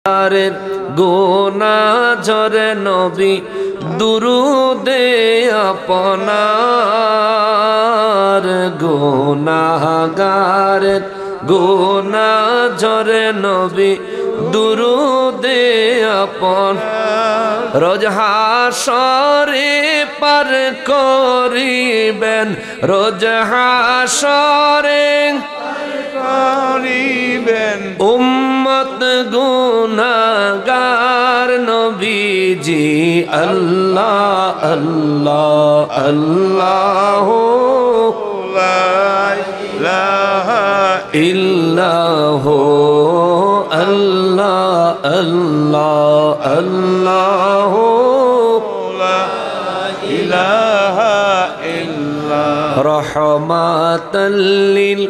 আরের গোনা ঝরে নবী দুরুদে আপনার গুনাহগারের গোনা ঝরে নবী দুরুদে আপন রোজ হাসরে পার করিবেন রোজ হাসরে করিবেন উম্মত গুনাহগার নবীজি আল্লাহ আল্লাহ আল্লাহ লা ইলাহা ইল্লাহ আল্লাহ আল্লাহ আল্লাহ লা ইলাহা ইল্লাল্লাহ রহমাতাল লিল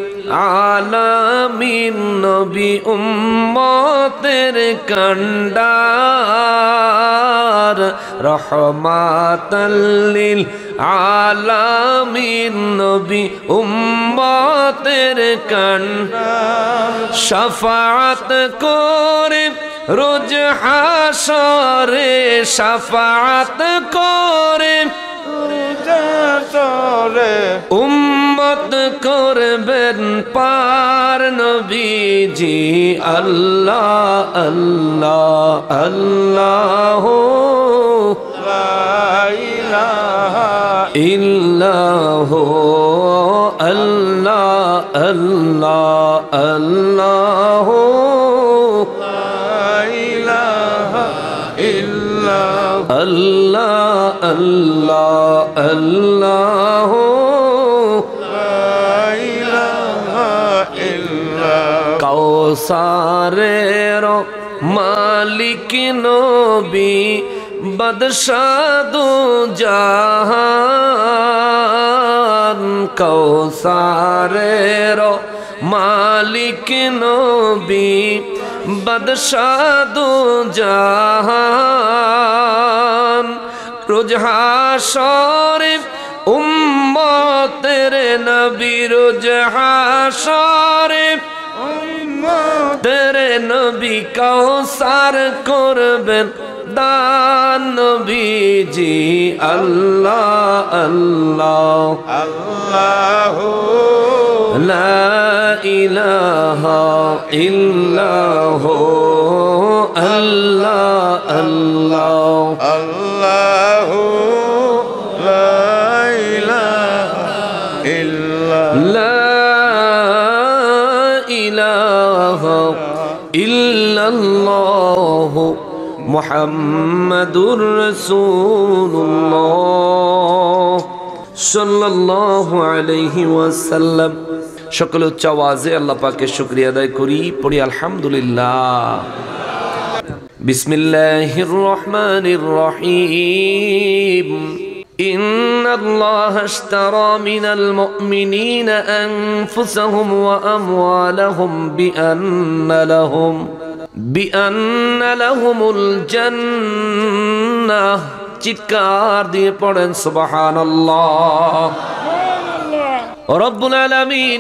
আলামিন নবী উম্মতের কান্ডার রহমাতাল লিল আলামিন নবী উম্মতের কান্ডার শাফাআত করে রোজ হাসরে শাফাআত করে চলে উম্মত করবেন পার নবীজি আল্লাহ আল্লাহ আল্লাহ লা ইলাহা ইল্লাহ আল্লাহ আল্লাহ আল্লাহ লা ইলাহা ইল্লাল্লাহ আল্লাহ আল্লাহ আল্লাহ লা ইলাহা ইল্লাল্লাহ কাউসারের মালিক নবী বাদশাদু জাহান কাউসারের মালিক নবী বাদশাদু জাহান রোজ হাসরে উম্মতের নবী রোজ হাসরে উম্মতের নবী কাউসার করবেন দান নবীজি আল্লাহ আল্লাহ আল্লাহু লা ইলাহা ইল্লাহ আল্লাহ আল্লাহ আল্লাহু লা ইলাহা ইল্লাল্লাহ লা ইলাহা ইল্লাল্লাহ মুহাম্মাদুর রাসূলুল্লাহ সাল্লাল্লাহু আলাইহি ওয়াসাল্লাম। সকল উচ্চ আওয়াজে আল্লাহ পাকের শুকরিয়া আদায় করি, পড়ি আলহামদুলিল্লাহ। বিসমিল্লাহির রহমানির রহিম। ইন্নাল্লাহা আশতারা মিনাল মুমিনিনা আনফুসাহুম ওয়া আমওয়ালাহুম বিআন্না লাহুমুল জান্নাহ। চিৎকার দিয়ে পড়েন সুবহানাল্লাহ। রব্বুল আলামিন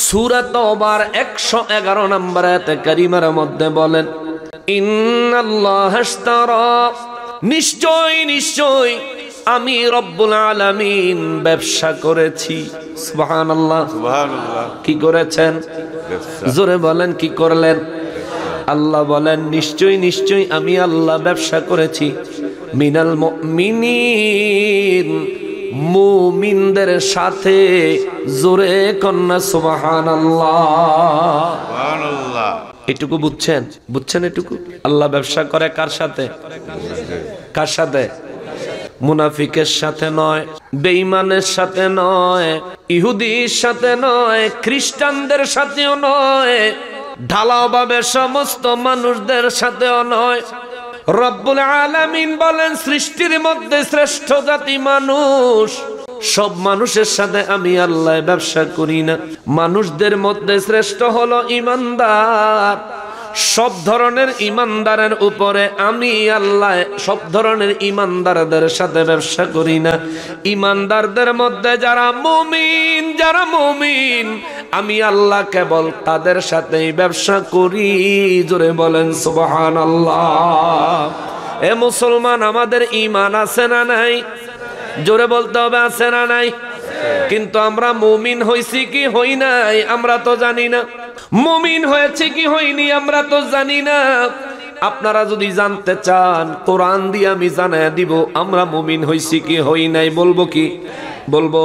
সূরা তাওবার 111 নম্বর আয়াতে কারিমার মধ্যে বলেন, ইন্নাল্লাহা আশতারা, নিশ্চয় নিশ্চয় আমি রব্বুল আলামিন ব্যবসা করেছি। সুবহানাল্লাহ সুবহানাল্লাহ। কি করেছেন? জোরে বলেন, কি করলেন? আল্লাহ বলেন নিশ্চয় নিশ্চয় আমি আল্লাহ ব্যবসা করেছি মিনাল মুমিনিন, মুমিনদের সাথে। জোরে কন্যা সুবহানাল্লাহ। সুবহানাল্লাহ। এটুকু বুঝছেন? বুঝছেন এটুকু? আল্লাহ ব্যবসা করে কার সাথে? কার সাথে? মুনাফিকের সাথে নয়, বেঈমানের সাথে নয়, ইহুদির সাথে নয়, খ্রিস্টানদের সাথেও নয়, ঢালাওভাবে সমস্ত মানুষদের সাথেও নয়। রব্বুল আলামিন বলেন সৃষ্টির মধ্যে শ্রেষ্ঠ জাতি মানুষ। সব মানুষের সাথে আমি আল্লাহ ব্যবসা করি না। মানুষদের মধ্যে শ্রেষ্ঠ হলো ঈমানদার। সব ধরনের ঈমানদারের উপরে আমি আল্লাহ সব ধরনের ঈমানদারদের সাথে ব্যবসা করি না। ঈমানদারদের মধ্যে যারা মুমিন আমি আল্লাহ কেবল তাদের সাথেই ব্যবসা করি। জোরে বলেন সুবহানাল্লাহ। এ মুসলমান, আমাদের ঈমান আছে না নাই? জোরে বলতে হবে, আছে না নাই? কিন্তু আমরা মুমিন হইছি কি হই নাই আমরা তো জানি না। মুমিন হয়েছে কি হইনি আমরা তো জানি না। আপনারা যদি জানতে চান, কোরআন দিয়ে আমি জানায় দিব আমরা মুমিন হইছি কি হই নাই। বলবো কি? বলবো?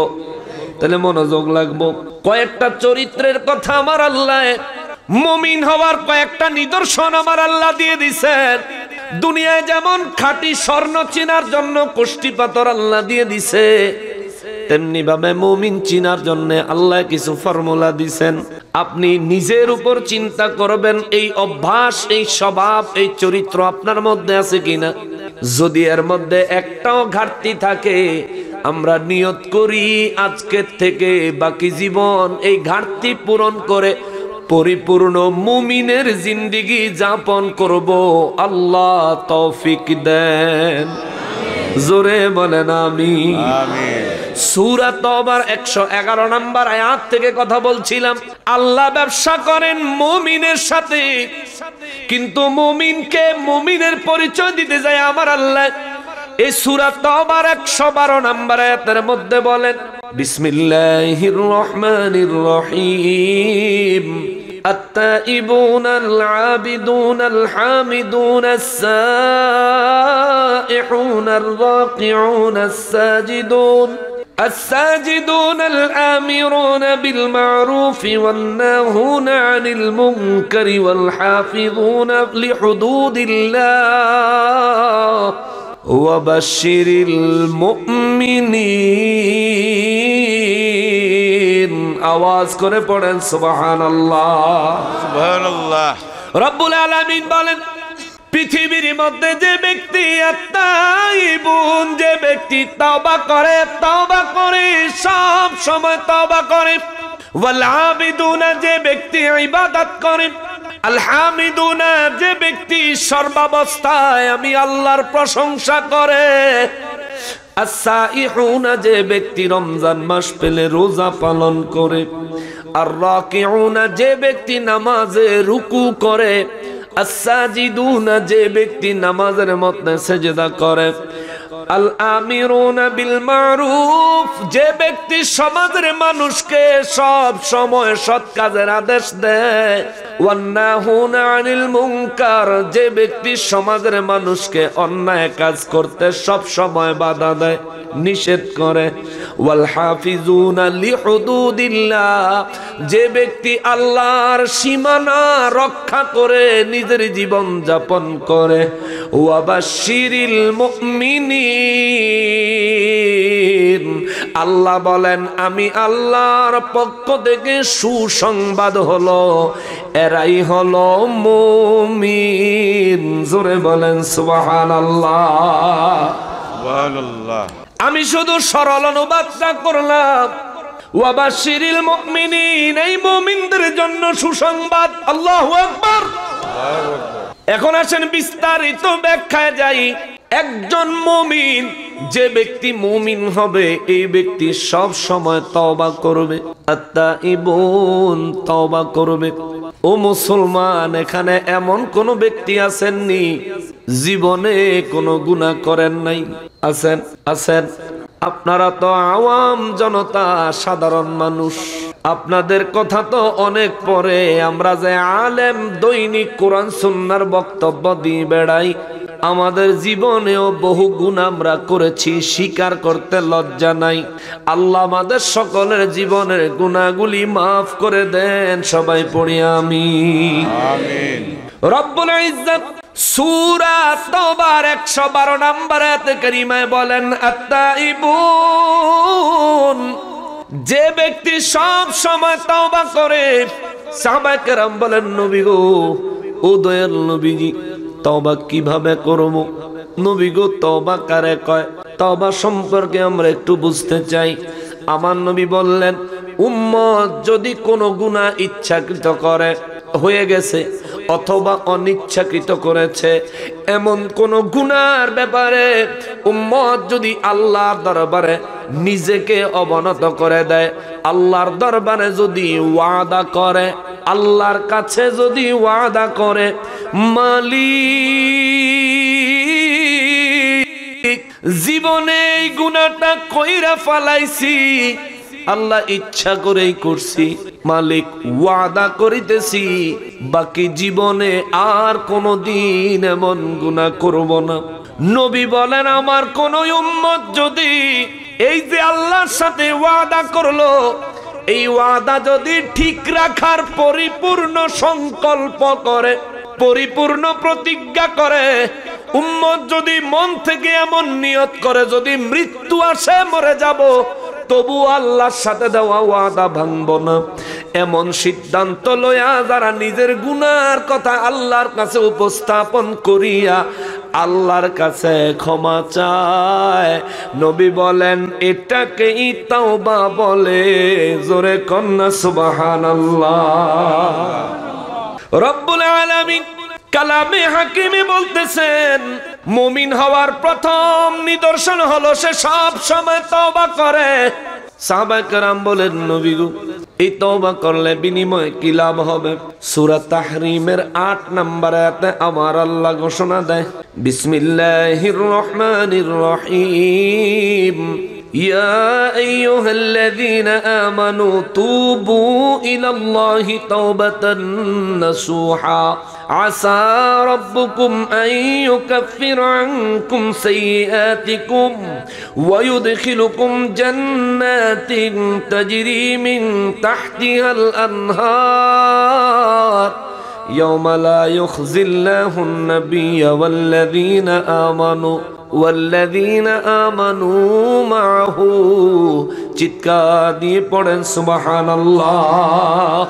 তাহলে মনোযোগ লাগবো। কয়েকটা চরিত্রের কথা আমার আল্লাহ, মুমিন হওয়ার কয়েকটা নিদর্শন আমার আল্লাহ দিয়ে দিছেন। দুনিয়ায় যেমন খাঁটি স্বর্ণ চিনার জন্য কোষ্ঠী পাথর আল্লাহ দিয়ে দিছে, তেমনি ভাবে মুমিন চিনার জন্য আল্লাহ কিছু ফর্মুলা দিছেন। আপনি নিজের উপর চিন্তা করবেন, এই অভ্যাস, এই স্বভাব, এই চরিত্র আপনার মধ্যে আছে কিনা। যদি এর মধ্যে একটাও ঘাটতি থাকে, আমরা নিয়ত করি আজকের থেকে বাকি জীবন এই ঘাটতি পূরণ করে পরিপূর্ণ মুমিনের জিন্দেগি যাপন করব। আল্লাহ তৌফিক দেন। জোরে বলেন আমিন। সূরা তওবার 111 নম্বর আয়াত থেকে কথা বলছিলাম। আল্লাহ ব্যবসা করেন মুমিনের সাথে, কিন্তু মুমিনকে মুমিনের পরিচয় দিতে যায় আমার আল্লাহ এই সূরা তওবার 112 নম্বর আয়াতের মধ্যে বলেন, বিসমিল্লাহির রহমানির রহিম। التائبون العابدون الحامدون السائحون الراكعون الساجدون الآمرون بالمعروف والناهون عن المنكر والحافظون لحدود الله وبشر المؤمنين। আওয়াজ করে পড়েন সুবহানাল্লাহ। সুবহানাল্লাহ। রব্বুল আলামিন বলেন, পৃথিবীর মধ্যে যে ব্যক্তি আত্তাইবুন, যে ব্যক্তি তওবা করে সব সময় তওবা করে, ওয়াল আবিদুনা, যে ব্যক্তি ইবাদত করে, আল হামিদুনা, যে ব্যক্তি সর্বাবস্থায় আমি আল্লাহর প্রশংসা করে, as-saihuna, যে ব্যক্তি রমজান মাস পেলে রোজা পালন করে, আর রাকিউনা, যে ব্যক্তি নামাজে রুকু করে, as-sajiduna, যে ব্যক্তি নামাজের মধ্যে সেজদা করে, আল আমিরুনা বিল মারুফ, যে ব্যক্তি সমাজের মানুষকে সব সময় সৎ কাজের আদেশ দেয়, ওয়ান নাহুনা আনিল মুনকার, যে ব্যক্তি সমাজের মানুষকে অন্যায় কাজ করতে সব সময় বাধা দেয়, নিষেধ করে, ওয়াল হাফিজুনা লিহুদুদিল্লাহ, যে ব্যক্তি আল্লাহর সীমানা রক্ষা করে নিজের জীবন যাপন করে, ওয়া বাশশিরিল মুমিনিন, আল্লাহ বলেন আমি আল্লাহর পক্ষ থেকে সুসংবাদ হলো এরাই হলো মুমিন। জোরে বলেন সুবহানাল্লাহ। সুবহানাল্লাহ। আমি শুধু সরল অনুবাদটা করলাম, ওয়া বাশশিরিল মুমিনিন, এই মুমিনদের জন্য সুসংবাদ। আল্লাহু আকবার। এখন আসেন বিস্তারিত ব্যাখ্যায় যাই। একজন মুমিন, যে ব্যক্তি মুমিন হবে এই ব্যক্তি সব সময় তওবা করবে, আত্তাইবুন, তওবা করবে। ও মুসলমান, এখানে এমন কোন ব্যক্তি আছেননি জীবনে কোনো গুনাহ করেন নাই? আছেন? আছেন? আপনারা তো আওয়াম জনতা, সাধারণ মানুষ, আপনাদের কথা তো অনেক পরে। আমরা যে আলেম, দৈনিক কোরআন সুন্নাহর বক্তব্য দিয়ে বেড়াই, আমাদের জীবনেও বহু গুনাহ আমরা করেছি, স্বীকার করতে লজ্জা নাই। আল্লাহ আমাদের সকলের জীবনের গুনাহগুলি মাফ করে দেন। সবাই পড়ি আমিন। আমিন। রব্বুল ইজ্জত সূরা তাওবার 112 নম্বর আয়াতে কারিমায় বলেন, আত্তাইবুন, যে ব্যক্তি সব সময় তওবা করে। সাহাবায়ে কেরাম বলেন, নবী গো, ও দয়াল নবীজি, তওবা কিভাবে করব? নবী গো, তওবা কারে কয়? তওবা সম্পর্কে আমরা একটু বুঝতে চাই। আমার নবী বললেন, উম্মত যদি কোনো গুনাহ ইচ্ছাকৃত করে, হয়ে গেছে, অথবা অনিচ্ছাকৃত করেছে, এমন কোন গুনার ব্যাপারে উম্মত যদি আল্লাহর দরবারে নিজেকে অবনত করে দেয়, আল্লাহর দরবারে যদি ওয়াদা করে, আল্লাহর কাছে যদি ওয়াদা করে, মালিক জীবনে এই গুনাহটা কইরা ফালাইছি, আল্লাহ ইচ্ছা করেই করছি, মালিক ওয়াদা করিতেছি বাকি জীবনে আর কোনদিন এমন গুনাহ করব না। নবী বলেন, আমার কোন উম্মত যদি এই যে আল্লাহর সাথে ওয়াদা করলো, এই ওয়াদা যদি ঠিক রাখার পরিপূর্ণ সংকল্প করে, পরিপূর্ণ প্রতিজ্ঞা করে, উম্মত যদি মন থেকে এমন নিয়ত করে যদি মৃত্যু আসে মরে যাব, তবু আল্লাহর সাথে দেওয়া ওয়াদা ভাঙব না, এমন সিদ্ধান্ত লয়া যারা নিজের গুনার কথা আল্লাহর কাছে উপস্থাপন করিয়া আল্লাহর কাছে ক্ষমা চায়, নবী বলেন এটাকেই তাওবা বলে। জোরে কন্যা সুবহানাল্লাহ। রব্বুল আলামিন কালামে হাকিমে বলতেছেন, মুমিন হওয়ার প্রথম নিদর্শন হলো সে সব সময় তওবা করে। সাহাবায়ে কেরাম বলেন, নবী গো, এই তওবা করলে বিনিময়ে কি লাভ হবে? সূরা তাহরিমের 8 নম্বর আয়াতে আমার আল্লাহ ঘোষণা দেয়, বিসমিল্লাহির রহমানির রহিম, ইয়া আইয়ুহাল্লাযীনা আমানু তুবু ইলাল্লাহি তাওবাতান নাসুহা আসা রাব্বুকুম আন ইউকাফফিরা আনকুম সাইয়্যাতিকুম ওয়া ইউদখিলুকুম জান্নাতিন তাজরি মিন তাহতিহাল আনহার ইয়াওমা লা ইউখজিল্লাহুন নাবিয়্যা ওয়াল্লাযীনা আমানু মাআহু। চিৎকার দিয়ে পড়েন সুবহানাল্লাহ।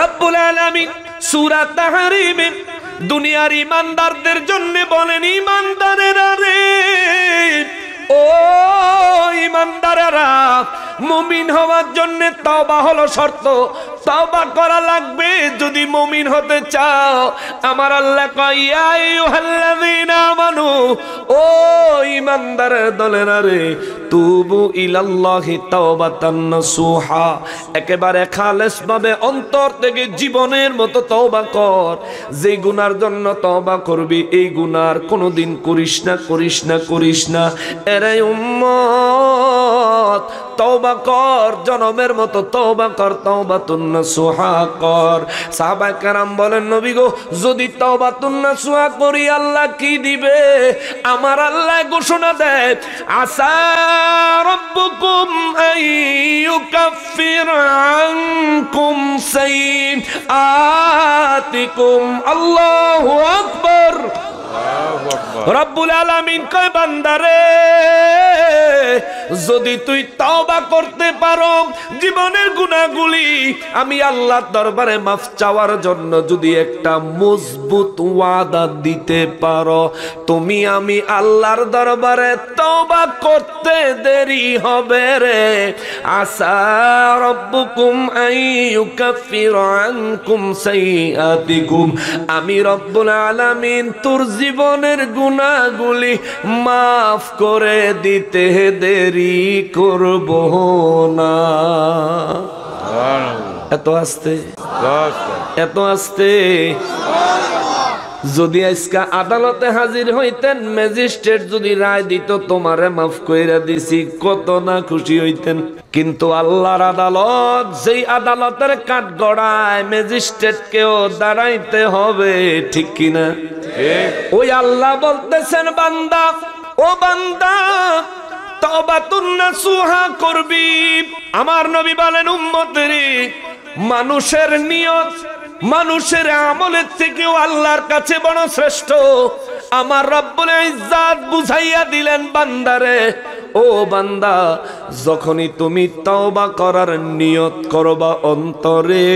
রব্বুল আলামিন সূরা তাহরিমে দুনিয়ার ঈমানদারদের জন্য বলেন, ঈমানদারেরা রে, ও ঈমানদারেরা, মুমিন হওয়ার জন্য তওবা হলো শর্ত। তওবা করা লাগবে যদি মুমিন হতে চাও। আমার আল্লাহ কয়, ইয়া আইয়ুহাল্লাযীনা আমানু, ও ঈমানদারের দলেরা রে, তুবু ইলাল্লাহি তাওবাতান নাসুহা, একেবারে খালেস ভাবে অন্তর থেকে জীবনের মতো তওবা কর। যে গুনার জন্য তওবা করবি এই গুনার কোনোদিন করিস না, করিস না, করিস না। এরে উম্মত, তওবা কর, জনমের মতো তওবা কর, তাওবাতুন নাসুহা কর। সাহাবায়ে কেরাম বলেন, নবী গো, যদি তাওবাতুন নাসুহা করি আল্লাহ কি দিবে? আমার আল্লাহ ঘোষণা দেয়, আসা রাব্বুকুম আন ইউকাফফিরা আনকুম সাইয়্যাতিকুম। আল্লাহু আকবার। রব্বুল আলামিন কয়, বান্দারে, যদি তুই তওবা করতে পারো, জীবনের গুনাহগুলি আমি আল্লাহর দরবারে মাফ চাওয়ার জন্য যদি একটা মজবুত ওয়াদা দিতে পারো, তুমি আমি আল্লাহর দরবারে তওবা করতে দেরি হবে রে। আসা রাব্বুকুম আন ইউকাফফিরা আনকুম সাইয়্যাতিকুম, আমি রব্বুল আলামিন তোর জীবনের গুনাহগুলি মাফ করে দিতে দেরি করব না। এত আস্তে, এত আস্তে। যদি আজকে আদালতে হাজির হইতেন, ম্যাজিস্ট্রেট যদি রায় দিত তোমারে মাফ কইরা দিছি, কত না খুশি হইতেন। কিন্তু আল্লাহর আদালত, যেই আদালতের কাঠগড়ায় ম্যাজিস্ট্রেটকেও দাঁড়াইতে হবে, ঠিক কিনা? ওই আল্লাহ বলতেছেন, বান্দা, ও বান্দা, তাওবাতুন নাসুহা করবি। আমার নবী বলেন, উম্মতেরে, মানুষের নিয়ত, মানুষের আমলের থেকেও আল্লাহর কাছে বড় শ্রেষ্ঠ। আমার রব্বুল ইজ্জত বুঝাইয়া দিলেন, বান্দারে, ও বান্দা, যখনই তুমি তওবা করার নিয়ত করবা অন্তরে,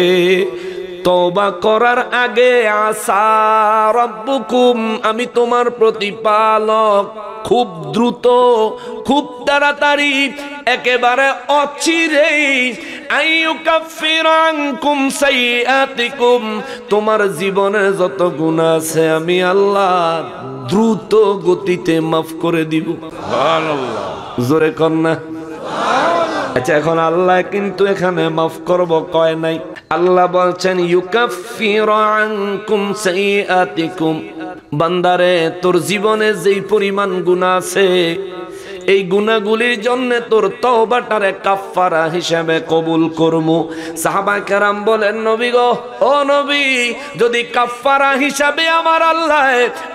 তওবা করার আগে আসা রাব্বুকুম, আমি তোমার প্রতিপালক খুব দ্রুত, খুব তাড়াতাড়ি, একেবারে অচিরেই আইয়ুকাফিরা আনকুম সাইয়্যাতিকুম, তোমার জীবনে যত গুনাহ আছে আমি আল্লাহ দ্রুত গতিতে মাফ করে দিব। সুবহানাল্লাহ। জোরে কর না। আচ্ছা, এখন আল্লাহ কিন্তু এখানে মাফ করব কয় নাই। আল্লাহ বলছেন ইউকাফিরু আনকুম সাইয়্যাতিকুম, বান্দারে তোর জীবনে যেই পরিমাণ গুনাহ আছে এই গুনাহগুলির জন্য তোর তওবাটারে কাফারা হিসেবে কবুল করমু। সাহাবা কেরাম বলেন নবী গো, ও নবী, যদি কাফারা হিসাবে আমার আল্লাহ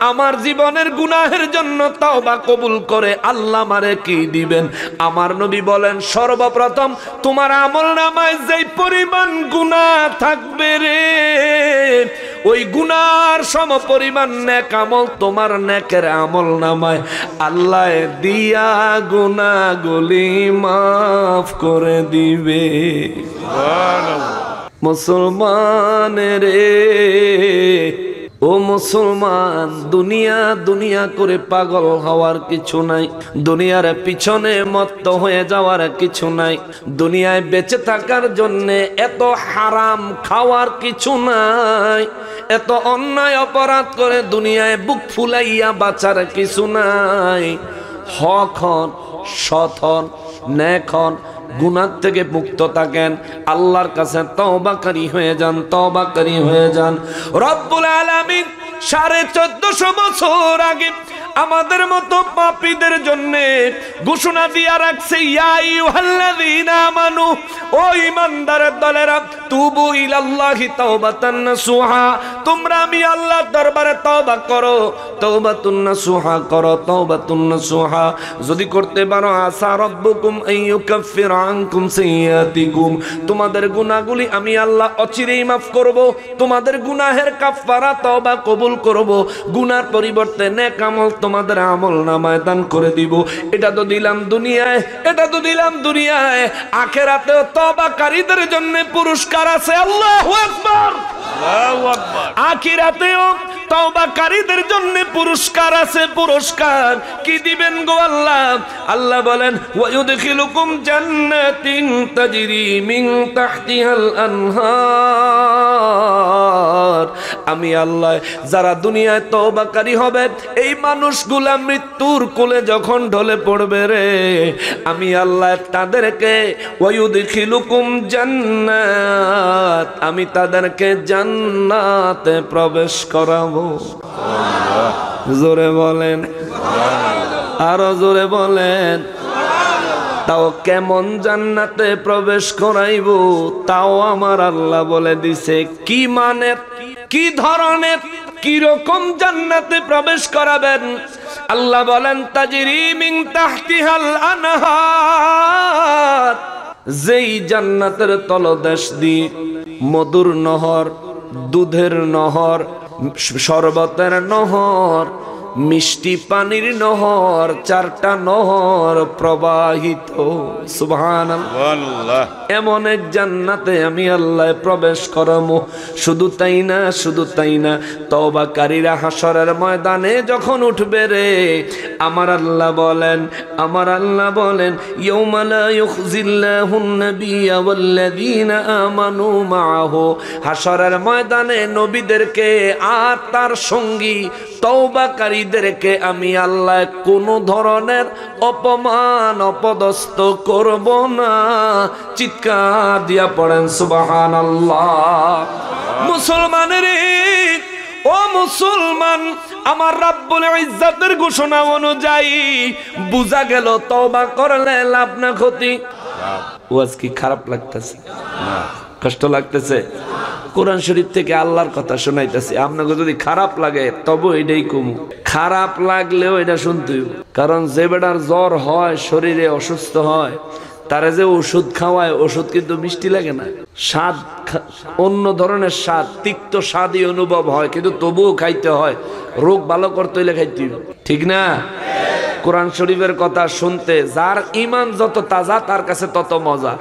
আমার জীবনের গুনাহের জন্য তওবা কবুল করে আল্লাহ আমারে কি দিবেন? আমার নবী বলেন সর্বপ্রথম তোমার আমলনামায় যেই পরিমাণ গুনাহ থাকবে রে, ওই গুনার সমপরিমাণ নেক আমল তোমার নেকের আমলনামায় আল্লাহ দিয়া গুনাহগুলি মাফ করে দিবে। সুবহানাল্লাহ। মুসলমান রে, ও মুসলমান, দুনিয়া দুনিয়া করে পাগল হওয়ার কিছু নাই, দুনিয়ার পিছনে মত্ত হয়ে যাওয়ার কিছু নাই, দুনিয়ায় বেঁচে থাকার জন্য এত হারাম খাওয়ার কিছু নাই, এত অন্যায় অপরাধ করে দুনিয়ায় বুক ফুলাইয়া বাঁচার কিছু নাই। হক হন, সৎ হন, নেক হন, গুনাহ থেকে মুক্ত থাকেন, আল্লাহর কাছে তওবাকারী হয়ে যান, তওবাকারী হয়ে যান। রব্বুল আলামিন 1450 বছর আগে আমাদের মতো পাপীদের জন্য ঘোষণা দিয়া রাখছে, ইয়া আইয়ুহাল্লাযীনা আমানু, ও ঈমানদারের দলেরা, তুবু ইলাল্লাহি তাওবাতান নাসুহা, তোমরা আমি আল্লাহর দরবারে তওবা করো, তাওবাতুন নাসুহা করো, তাওবাতুন নাসুহা যদি করতে পারো, আসা রাব্বুকুম আইয়ুকাফিরা আনকুম সাইয়্যাতিকুম, তোমাদের গুনাহগুলি আমি আল্লাহ অচিরেই মাফ করব, তোমাদের গুনাহের কাফারা তওবা কবুল করব, গুনার পরিবর্তে নেক আমল তোমাদের আমলনামায় দান করে দিব। এটা তো দিলাম দুনিয়ায়, এটা তো দিলাম দুনিয়ায়, আখিরাতেও তওবাকারীদের জন্য পুরস্কার আছে। আল্লাহু আকবার, আল্লাহু আকবার। আখিরাতেও তওবাকারীদের জন্য পুরস্কার আছে। পুরস্কার কি দিবেন গো আল্লাহ? আল্লাহ বলেন ওয়ায়ুদখিলুকুম জান্নাতিন তাজরি মিন তাহতিহাল আনহার, আমি আল্লাহ যারা দুনিয়ায় তওবাকারী হবে এই মানুষগুলা মৃত্যুর কোলে যখন ঢলে পড়বে রে, আমি আল্লাহ তাদেরকে ওয়ায়ুদখিলুকুম জান্নাত, আমি তাদেরকে জান্নাতে প্রবেশ করাবো। জোরে বলেন, আরো জোরে বলেন। তাও কেমন জান্নাতে প্রবেশ করাইব তাও আমার আল্লাহ বলে দিছে। কি মানে, কি ধরনের, কি রকম জান্নাতে প্রবেশ করাবেন? আল্লাহ বলেন তাজরি মিন তাহতিহাল আনহার, যেই জান্নাতের তলদেশ দিয়ে মধুর নহর, দুধের নহর, শরবতের নহর, মিষ্টি পানির নহর, 4টা নহর প্রবাহিত। সুবহানাল্লাহ। এমন এক জান্নাতে আমি আল্লাহ প্রবেশ করামু। শুধু তাই না, শুধু তাই না, তওবাকারীরা হাসরের ময়দানে যখন উঠবে রে, আমার আল্লাহ বলেন, আমার আল্লাহ বলেন ইয়াউমা লা ইউখজিল্লাহুন নাবিয়্যা ওয়াল্লাযীনা আমানু মাআহু, হাসরের ময়দানে নবীদেরকে আর তার সঙ্গী তওবাকারীদেরকে আমি আল্লাহ কোনো ধরনের অপমান অপদস্থ করব না। চিৎকার দিয়া পড়েন সুবহানাল্লাহ। মুসলমানের, ও মুসলমান, আমার রব্বুল ইজ্জতের ঘোষণা অনুযায়ী বুঝা গেল তওবা করলে লাভ না ক্ষতি। ওয়াজ কি খারাপ লাগতেছে? কষ্ট লাগতেছে? কোরআন শরীফ থেকে আল্লাহর কথা শোনাইতেছি, আপনাকে যদি খারাপ লাগে তবে এটাই কমু, খারাপ লাগলেও এটা শুনতে হইব। কারণ যে বেটার জ্বর হয়, শরীরে অসুস্থ হয়, তারা যে ওষুধ খাওয়ায়, ওষুধ কিন্তু মিষ্টি লাগে না, স্বাদ অন্য ধরনের স্বাদ, তিক্ত স্বাদই অনুভব হয়, কিন্তু তবুও খাইতে হয়। রোগ ভালো করতে হইলে খাইতে হইব, ঠিক না? কোরআন শরীফের কথা শুনতে যার ঈমান যত তাজা তার কাছে তত মজা,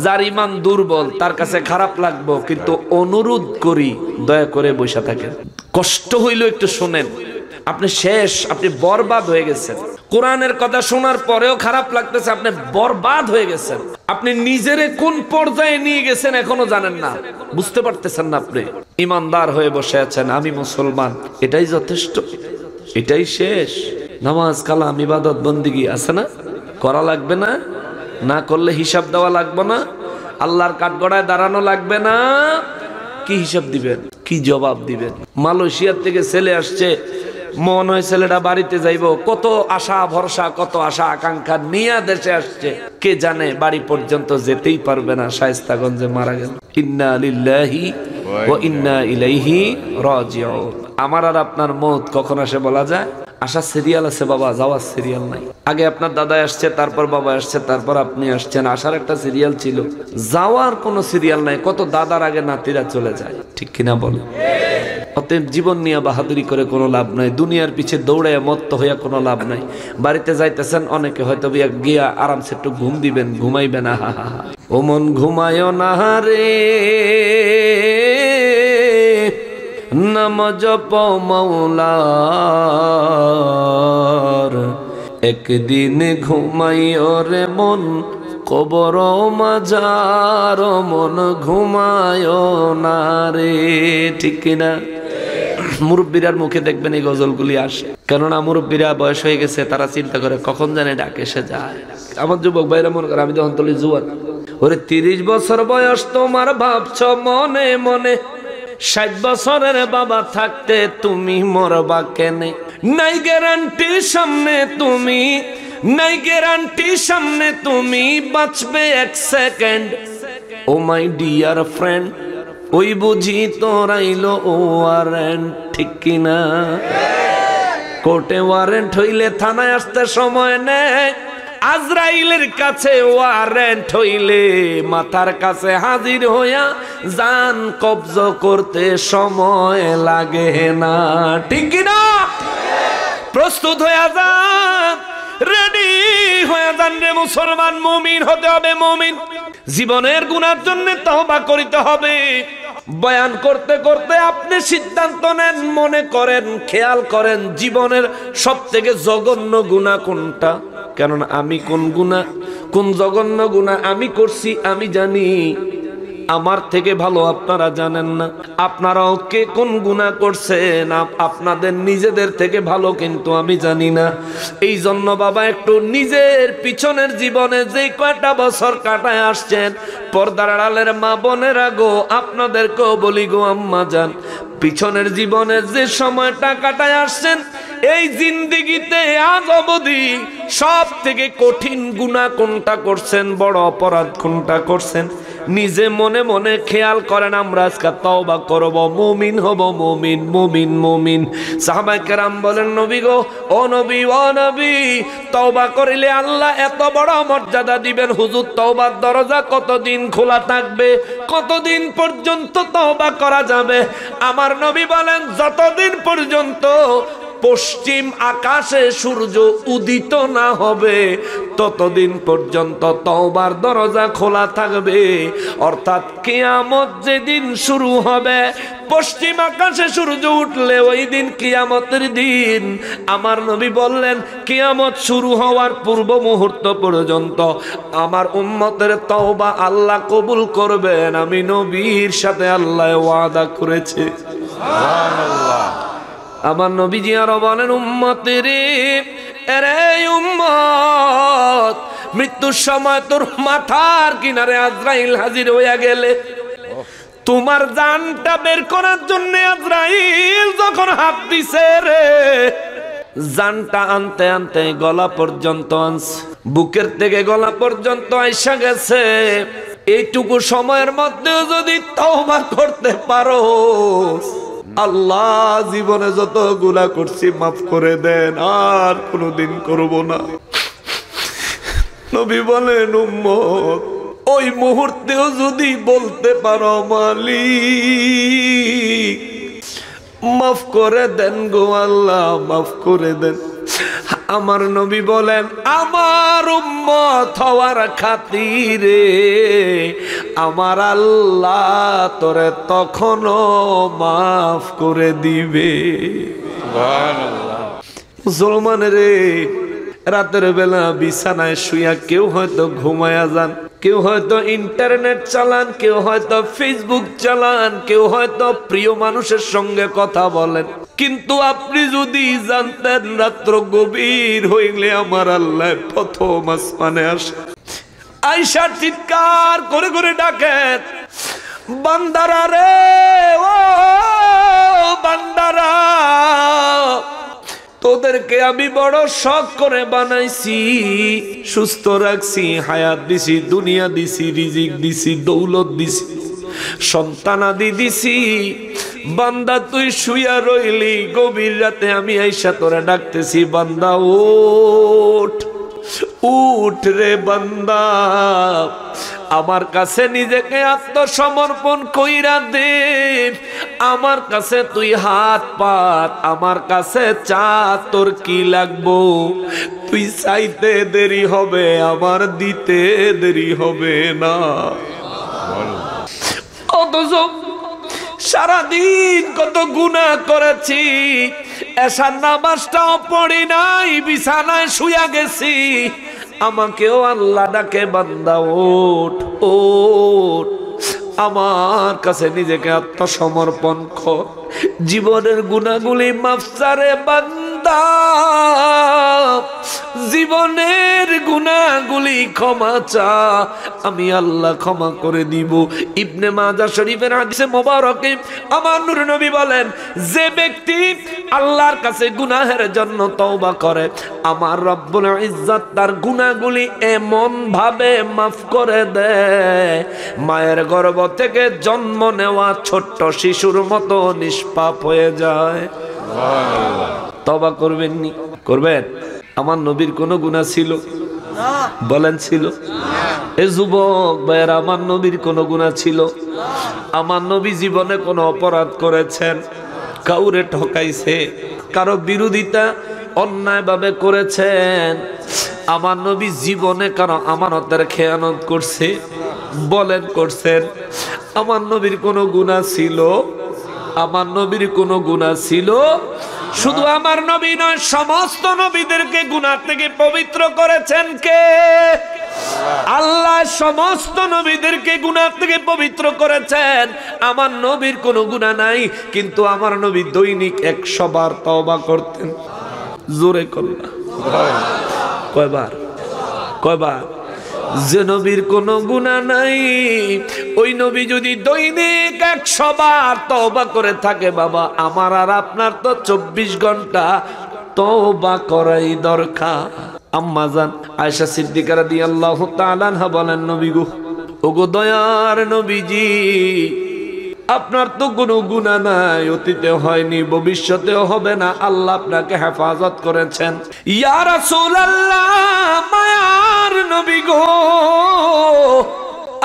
যার ঈমান দুর্বল তার কাছে খারাপ লাগবে, কিন্তু অনুরোধ করি দয়া করে বসে থাকেন, কষ্ট হইলেও একটু শুনেন। আপনি শেষ, আপনি বরবাদ হয়ে গেছেন। কোরআনের কথা শোনার পরেও খারাপ লাগতেছে, আপনি বরবাদ হয়ে গেছেন। আপনি নিজেরে কোন পর্যায়ে নিয়ে গেছেন এখনো জানেন না, বুঝতে পারতেছেন না। আপনি ইমানদার হয়ে বসে আছেন, আমি মুসলমান, এটাই যথেষ্ট, এটাই শেষ। নামাজ কালাম ইবাদত বন্দিগি আছে না, করা লাগবে না? না করলে হিসাব দেওয়া লাগবে না? আল্লাহর কাঠগড়ায় দাঁড়ানো লাগবে না? কি হিসাব দিবেন, কি জবাব দিবেন? মালয়েশিয়ার থেকে ছেলে আসছে, মন হয় ছেলেটা বাড়িতে যাইব, কত আশা ভরসা, কত আশা আকাঙ্ক্ষা নিয়ে দেশে আসছে, কে জানে বাড়ি পর্যন্ত যেতেই পারবে না, শায়েস্তাগঞ্জে মারা গেল। ইন্না লিল্লাহি ওয়া ইন্না ইলাইহি রাজিউন। আমার আর আপনার মওত কখন আসে বলা যায়? আসার সিরিয়াল আছে বাবা, যাওয়ার সিরিয়াল নাই। আগে আপনার দাদা আসছে, তারপর বাবা আসছে, তারপর আপনি আসছেন, আসার একটা সিরিয়াল ছিল, যাওয়ার কোনো সিরিয়াল নাই। কত দাদার আগে নাতিরা চলে যায়, ঠিক কিনা বলে? অতএব জীবন নিয়ে বাহাদুরি করে কোনো লাভ নাই, দুনিয়ার পিছে দৌড়াইয়া মত্ত হইয়া কোনো লাভ নাই। বাড়িতে যাইতেছেন, অনেকে হয়তো গিয়া আরামসে একটু ঘুম দিবেন, ঘুমাইবেন। আহা হা হা, ও মন ঘুমায় না রে, নাম জপ মাওলার, একদিন ঘুমাইও রে মন কবর মাজার, মন ঘুমায় না রে, ঠিক কিনা? মুরব্বীরার মুখে দেখবেন এই গজলগুলি আসে, কেননা মুরব্বীরা বয়স হয়ে গেছে, তারা চিন্তা করে কখন জানে ডাক এসে যায়। আমার যুবক ভাইরা মনে করে, আমি যখন তলি জুয়ান, ওরে 30 বছর বয়স তোমার ভাবছ মনে মনে, 60 বছরের বাবা থাকতে তুমি মরবা কেনে? নাই গ্যারান্টি সামনে তুমি, নাই গ্যারান্টি সামনে তুমি বাঁচবে 1 second. Oh my dear friend, ওই বুঝি তোরাইলো ওয়ারেন্ট, ঠিক কিনা? কোর্টে ওয়ারেন্ট হইলে থানায় আসতে সময় নেয়, আজরাইলের কাছে ওয়ারেন্ট হইলে মাথার কাছে হাজির হইয়া জান কবজ করতে সময় লাগে না, ঠিক কিনা? প্রস্তুত হইয়া যান, রেডি হয়ে যান রে মুসলমান। মুমিন হতে হবে, মুমিন। জীবনের গুনার জন্য তওবা করিতে হবে। বয়ান করতে করতে আপনি সিদ্ধান্ত নেন, মনে করেন, খেয়াল করেন জীবনের সবথেকে জঘন্য গুনাহ কোনটা। কেননা আমি কোন জঘন্য গুনাহ আমি করছি আমি জানি, আমার থেকে ভালো আপনারা জানেন না। আপনারাও কে কোন গুনাহ করছেন আপনাদের নিজেদের থেকে ভালো কিন্তু আমি জানি না। এই জন্য বাবা একটু নিজের পিছনের জীবনে যে কয়টা বছর কাটায় আসছেন, পর্দার আড়ালের মা বোনেরা গো, আপনাদেরকেও বলি গো আম্মা জান, পিছনের জীবনে যে সময়টা কাটায় আসছেন, এই জিন্দেগিতে আজ অবধি সব থেকে কঠিন গুনাহ কোনটা করছেন, বড় অপরাধ কোনটা করছেন, নিজে মনে মনে খেয়াল করেন। আমরা আজকে তওবা করব, মুমিন হব, মুমিন মুমিন মুমিন। সাহাবায়ে কেরাম বলেন, নবী গো, ও নবী, ও নবী, তওবা করিলে আল্লাহ এত বড় মর্যাদা দিবেন, হুজুর তওবার দরজা কতদিন খোলা থাকবে, কতদিন পর্যন্ত তওবা করা যাবে? আমার নবী বলেন, যতদিন পর্যন্ত পশ্চিম আকাশে সূর্য উদিত না হবে ততদিন পর্যন্ত তওবার দরজা খোলা থাকবে। অর্থাৎ কিয়ামত যেদিন শুরু হবে, পশ্চিম আকাশে সূর্য উঠলে ওই দিন কিয়ামতের দিন। আমার নবী বললেন, কিয়ামত শুরু হওয়ার পূর্ব মুহূর্ত পর্যন্ত আমার উম্মতের তওবা আল্লাহ কবুল করবেন। আমি নবীর সাথে আল্লাহ ওয়াদা করেছে। সুবহানাল্লাহ। আমার নবীজি আরো বলেন, উম্মতের এরে উম্মত, মৃত্যুর সময় তোর মাথার কিনারে আজরাইল হাজির হইয়া গেলে, তোমার জানটা বের করার জন্য আজরাইল যখন হাত দিছে রে, জানটা আনতে আনতে গলা পর্যন্ত আনছে, বুকের থেকে গলা পর্যন্ত আইসা গেছে। এইটুকু সময়ের মধ্যে যদি তওবা করতে পারো, আল্লাহ জীবনে যত গুনাহ করছি মাফ করে দেন, আর কোনোদিন করব না। নবী বলেন, উম্মত, ওই মুহূর্তেও যদি বলতে পারো মালিক মাফ করে দেন গো আল্লাহ, মাফ করে দেন, আমার নবী বলেন আমার উম্মত হওয়ার খাতিরে আমার আল্লাহ তোরে তখনও মাফ করে দিবে। সুবহানাল্লাহ। মুসলমান রে, রাতের বেলা বিছানায় শুয়া কেউ হয়তো ঘুমায়া যান, কেউ হয়তো ইন্টারনেট চালান, কেউ হয়তো ফেসবুক চালান, কেউ হয়তো প্রিয় মানুষের সঙ্গে কথা বলেন। কিন্তু আপনি যদি জানতেন রাত্র গভীর হইলে আমার আল্লাহ প্রথম আসমানে আসে, আয়েশা চিৎকার করে করে ডাকেন, বান্দারা রে, ও বান্দারা, তোদেরকে আমি বড় শখ করে বানাইছি, সুস্থ রাখছি, হায়াত দিছি, দুনিয়া দিছি, রিজিক দিছি, দৌলত দিছি, সন্তানাদি দিছি। বান্দা তুই শুয়া রইলি, গভীর রাতে আমি আইসা তোরা ডাকতেছি, বান্দা ওঠ, উঠ রে বান্দা, আমার কাছে নিজেকে আত্মসমর্পণ কইরা দে, আমার কাছে তুই হাত পাত, আমার কাছে চা, তোর কি লাগবো, তুই চাইতে দেরি হবে, আমার দিতে দেরি হবে না। অথচ সারাদিন কত গুনাহ করেছি, এশার নামাজটাও পড়ি নাই, বিছানায় শুয়া গেছি, আমাকেও আল্লাহ ডাকে, বান্দা ওঠ, ওঠ, আমার কাছে নিজেকে আত্মসমর্পণ কর, জীবনের গুনাহগুলি মাফ চারে বান্দা, জীবনের গুনাহগুলি ক্ষমা চা, আমি আল্লাহ ক্ষমা করে দিব। ইবনে মাজাহ শরীফের হাদিসে মোবারকে আমার নূর নবী বলেন, যে ব্যক্তি আল্লাহর কাছে গুনাহের জন্য তওবা করে, আমার রব্বুল ইজ্জত তার গুনাহগুলি এমন ভাবে মাফ করে দেয়, মায়ের গর্ভ থেকে জন্ম নেওয়া ছোট্ট শিশুর মতো নিষ্পাপ হয়ে যায়। তওবা করবেন নি? করবেন? আমার নবীর কোনো গুনাহ ছিল? বলেন ছিল? এ যুবক ভাইয়েরা, আমার নবীর কোনো গুনাহ ছিল? আমার নবী জীবনে কোনো অপরাধ করেছেন? কাউরে ঠকাইছে? কারো বিরোধিতা অন্যায়ভাবে করেছেন? আমার নবী জীবনে কারো আমানতের খেয়ানত করছে? বলেন করছেন? আমার নবীর কোনো গুনাহ ছিল? আমার নবীর কোনো গুনাহ ছিল? শুধু আমার নবী নয়, সমস্ত নবীদেরকে গুনাহ থেকে পবিত্র করেছেন কে? আল্লাহ সমস্ত নবীদেরকে গুনাহ থেকে পবিত্র করেছেন। আমার নবীর কোনো গুনাহ নাই, কিন্তু আমার নবী দৈনিক 100 বার তওবা করতেন। জোরে কল্লা কয়বার? কয়বার? যে নবীর কোনো গুনাহ নাই, ওই নবী যদি দৈনিক 100 বার তওবা করে থাকে, বাবা আমার আর আপনার তো 24 ঘন্টা তওবা করাই দরকার। আম্মা জান আয়েশা সিদ্দিকা রাদিয়াল্লাহু তাআলা আনহা বলেন, নবী গো, ওগো দয়ার নবীজি, আপনার তো কোনো গুনাহ নাই, অতীতে হয়নি, ভবিষ্যতেও হবে না, আল্লাহ আপনাকে হেফাজত করেছেন। ইয়া রাসূলুল্লাহ, মায়ার নবী গো,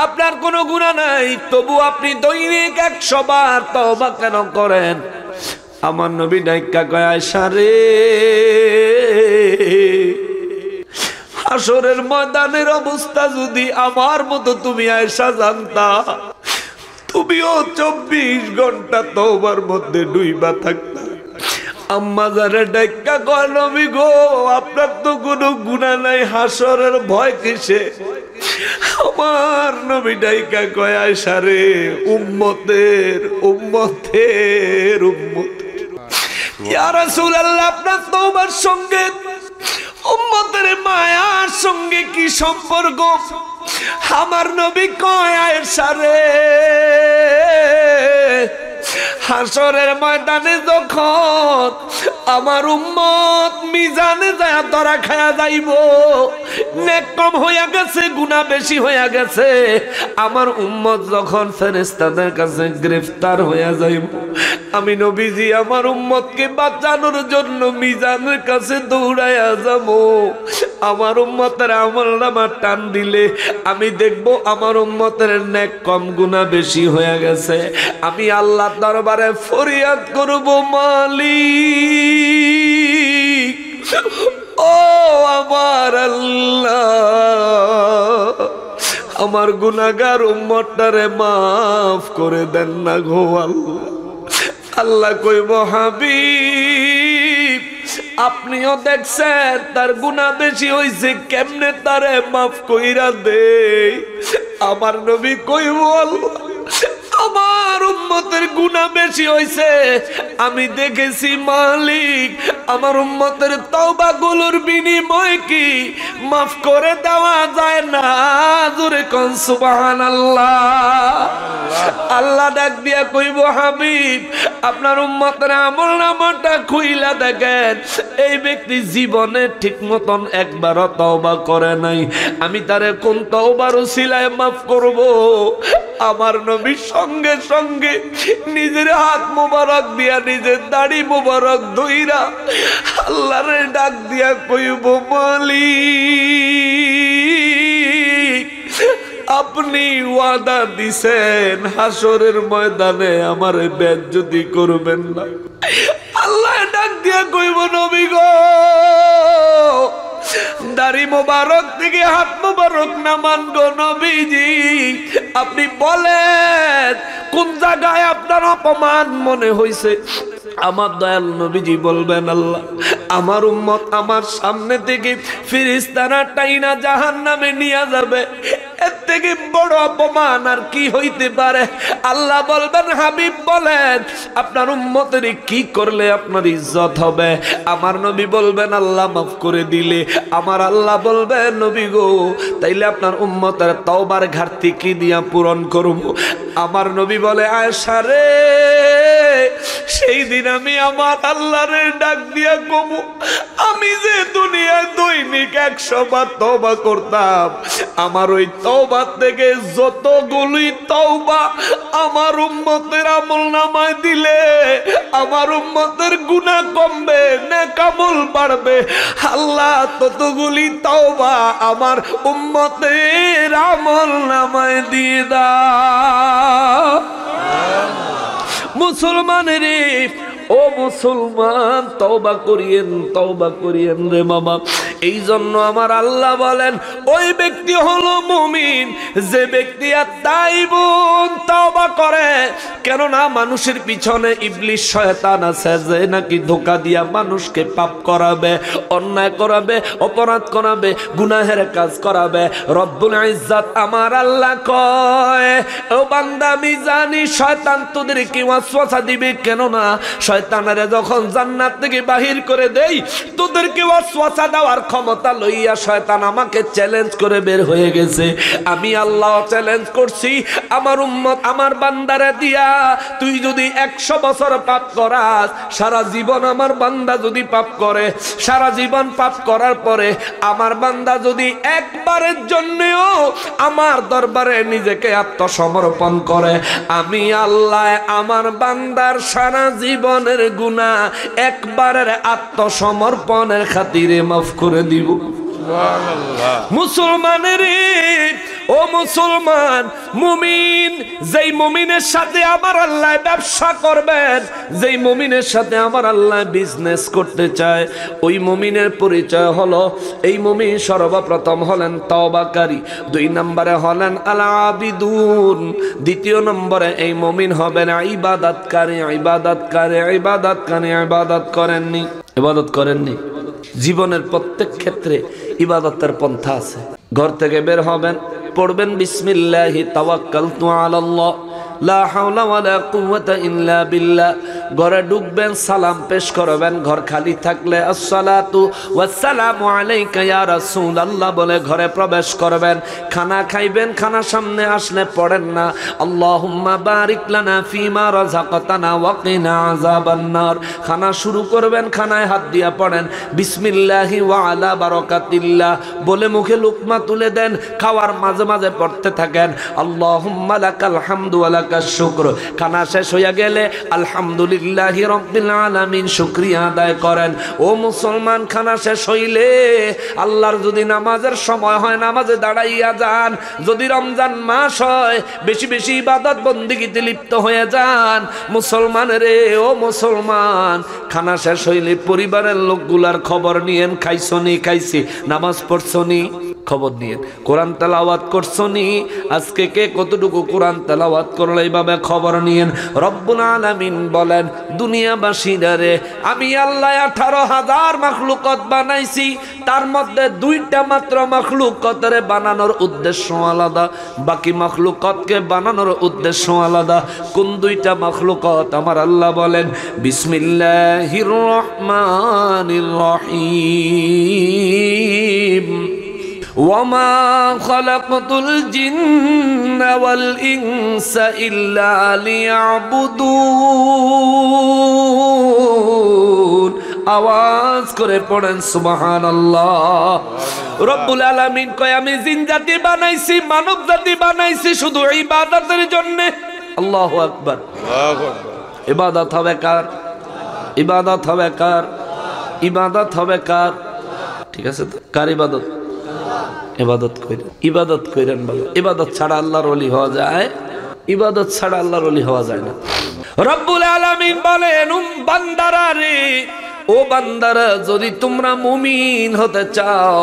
আপনার কোনো গুনাহ নাই, তবু আপনি দৈনিক 100 বার তওবা কেন করেন? আমার নবী ডাইক্কা কয়, আয়েশা রে, হাসরের ময়দানের অবস্থা যদি আমার মতো তুমি আয়েশা জানতা, তুমিও 24 ঘন্টা তওবার মধ্যে ডুইবা থাকতা। আম্মা জানে ডাইক্কা কয়, নবী গো, আপনার তো কোনো গুনাহ নাই, হাসরের ভয় কিসে? আমার নবী ডাইক্কা কয়, আয়েশা রে, উম্মতের উম্মতের উম্মতের। ইয়া রাসূলুল্লাহ, আপনার তওবার সঙ্গে উম্মতের মায়ার সঙ্গে কি সম্পর্ক? আমার নবী কয়, আয়েশা রে, হাসরের ময়দানে যখন আমার উম্মত মিজানে যায় ধরা খায়া যাইব, নেক কম হইয়া গেছে, গুনাহ বেশি হইয়া গেছে, আমার উম্মত যখন ফেরেশতাদের কাছে গ্রেফতার হইয়া যাইব, আমি নবীজি আমার উম্মতকে বাঁচানোর জন্য মিজানের কাছে দৌড়াইয়া যাব। আমার উম্মতের আমলনামা টান দিলে আমি দেখব আমার উম্মতের নেক কম, গুনাহ বেশি হয়ে গেছে। আমি আল্লাহর দরবারে ফরিয়াদ করব, মালিক ও আল্লাহ আমার গুনাহগার উম্মতটারে মাফ করে দেন না গো আল্লাহ। আল্লাহ কইব হাবিব আপনিও দেখছেন তার গুনাহ বেশি হইছে, কেমনে তারে মাফ কইরা দেই? আমার নবী কইব আল্লাহ আমার উম্মতের গুনাহ বেশি হইছে, আমি দেখেছি মালিক আমার উম্মতের তওবাগুলোর বিনিময় কি মাফ করে দেওয়া যায় না? জোরে কোন সুবহানাল্লাহ। আল্লাহ ডাক দিয়া কইব হাবিব আপনার উম্মতের আমলনামাটা খুইলা দেখেন, এই ব্যক্তি জীবনে ঠিক মতন একবারও তওবা করে নাই, আমি তারে কোন তওবার উসিলায় মাফ করব? আমার নবী সঙ্গে সঙ্গে নিজের হাত মোবারক দিয়া নিজের দাড়ি মোবারক ধইরা আল্লাহরে ডাক দিয়া কইব মালিক আপনি ওয়াদা দিছেন হাসরের ময়দানে আমার বেজ্জতি করবেন না। আল্লাহ ডাক দিয়া কইব নবী গো দাড়ি মোবারক থেকে হাত মোবারক নামান গো নবীজি, আপনি বলেন কোন জায়গায় আপনার অপমান মনে হইছে? আমার দয়াল নবীজি বলবেন আল্লাহ আমার উম্মত আমার সামনে থেকে ফেরেশতারা টাইনা জাহান্নামে নিয়ে যাবে, এর থেকে বড় অপমান আর কি হইতে পারে? আল্লাহ বলবেন হাবিব বলেন আপনার উম্মতের কি করলে আপনার ইজ্জত হবে? আমার নবী বলবেন আল্লাহ মাফ করে দিলে। আমার আল্লাহ বলবেন নবী গো তাইলে আপনার উম্মতের তওবার ঘাটতি কি দিয়া পূরণ করব? আমার নবী বলে আয়েশা রে সেই দিন আমি আমার আল্লাহরে ডাক দিয়া কব আমি যে দুনিয়ায় দৈনিক 100 বার তওবা করতাম, আমার ওই তওবা থেকে যতগুলি তওবা আমার উম্মতের আমলনামায় দিলে আমার উম্মতের গুনাহ কমবে, নেক আমল বাড়বে। আল্লাহ ততগুলি তওবা আমার উম্মতের আমলনামায় দিয়ে দাও। মুসলমানের ও মুসলমান তওবা করিয়েন রে মামা। এই জন্য আমার আল্লাহ বলেন ওই ব্যক্তি হলো মুমিন যে ব্যক্তি তাইবুন তওবা করে। কেননা মানুষের পিছনে ইবলিস শয়তান আছে যে নাকি ধোঁকা দিয়া মানুষকে পাপ করাবে, অন্যায় করাবে, অপরাধ করাবে, গুনাহের কাজ করাবে। রব্বুল ইজ্জত আমার আল্লাহ কয় ও বান্দা আমি জানি শয়তান তোদেরকে ওয়াসওয়াসা দিবে, কেননা শয়তানরে যখন জান্নাত থেকে বাহির করে দেই তোদেরকে ওয়াসওয়াসা দেওয়ার ক্ষমতা লইয়া শয়তান আমাকে চ্যালেঞ্জ করে বের হয়ে গেছে। আমি আল্লাহ চ্যালেঞ্জ করছি আমার উম্মত আমার বান্দারে দিয়া তুই যদি 100 বছর পাপ করাস, সারা জীবন আমার বান্দা যদি পাপ করে, সারা জীবন পাপ করার পরে আমার বান্দা যদি একবারের জন্যও আমার দরবারে নিজেকে আত্মসমর্পণ করে, আমি আল্লাহ আমার বান্দার সারা জীবনের গুনাহ একবারের আত্মসমর্পণের খাতিরে মাফ করে দিব। মুসলমানের ও মুসলমান মুমিন যেই মুমিনের সাথে আমার আল্লাহ ব্যবসা করবেন, যেই মুমিনের সাথে আমার আল্লাহ বিজনেস করতে চায়, ওই মুমিনের পরিচয় হলো এই মুমিন সর্বপ্রথম হলেন তওবাকারী, 2 নম্বরে হলেন আল আবিদুন, 3 নম্বরে এই মুমিন হবেন ইবাদতকারী। ইবাদত করেননি জীবনের প্রত্যেক ক্ষেত্রে ইবাদতের পন্থা আছে। ঘর থেকে বের হবেন, পড়বেন বিসমিল্লাহি তাওয়াক্কালতু আলাল্লাহ লা হাওলা ওয়ালা কুওয়াতা ইল্লা বিল্লাহ। ঘরে ঢুকবেন, সালাম পেশ করবেন, ঘর খালি থাকলে আসসালাতু ওয়াসসালামু আলাইকা ইয়া রাসূলুল্লাহ বলে ঘরে প্রবেশ করবেন। খানা খাইবেন, খানা সামনে আসলে পড়েন না আল্লাহুম্মা বারিক লানা ফিমা রাযাকাতানা ওয়া কিনা আযাবান নার। খানা শুরু করবেন, খানায় হাত দিয়া পড়েন বিসমিল্লাহি ওয়া আলা বারাকাতিল্লাহ বলে মুখে লুকমা তুলে দেন, খাওয়ার মাঝে মাঝে পড়তে থাকেন আল্লাহুম্মা লাকাল হামদু ওয়া লাকাশ শুকর। খানা শেষ হইয়া গেলে আলহামদুলিল্লাহি রাব্বিল আলামিন শুকরিয়া আদায় করেন। ও মুসলমান, খানা শেষ হইলে আল্লাহর যদি নামাজের সময় হয় নামাজে দাঁড়াইয়া যান। যদি রমজান মাস হয় বেশি বেশি ইবাদত বন্দেগীতে লিপ্ত হয়ে যান। মুসলমান রে, ও মুসলমান, খানা শেষ হইলে পরিবারের লোকগুলার খবর নিয়েন। খাইছনি? খাইছি। নামাজ পড়ছনি? খবর নিয়েন। কোরআন তেলাওয়াত করছনি? আজকে কে কতটুকু কোরআন তেলাওয়াত করলে এইভাবে খবর নিয়েন। রব্বুল আলামিন বলেন, দুনিয়াবাসীরা রে, আমি আল্লাহ 18,000 মাখলুকত বানাইছি, তার মধ্যে 2টা মাত্র মাখলুকতের বানানোর উদ্দেশ্য আলাদা, বাকি মাখলুকতকে বানানোর উদ্দেশ্য আলাদা। কোন 2টা মাখলুকত? আমার আল্লাহ বলেন, বিসমিল্লাহির রহমানির রহিম, ওয়ামা খালাকতুল জিন্না ওয়াল ইনসা ইল্লা লিয়াবুদুন। আওয়াজ করে পড়েন সুবহানাল্লাহ। রব্বুল আলামিন কয়, আমি জিন জাতি বানাইছি, মানব জাতি বানাইছি শুধু ইবাদতের জন্য। আল্লাহু আকবার। আল্লাহু আকবার। ইবাদত হবে কার? ইবাদত হবে কার? ইবাদত হবে কার? ঠিক আছে তো? কার ইবাদত? ইবাদত কইরেন, ইবাদত কইরেন বাবা। ইবাদত ছাড়া আল্লাহর ওলি হওয়া যায়? ইবাদত ছাড়া আল্লাহর ওলি হওয়া যায় না। রব্বুল আলামিন বলেন, বান্দারা রে, ও বান্দারা, যদি তোমরা মুমিন হতে চাও,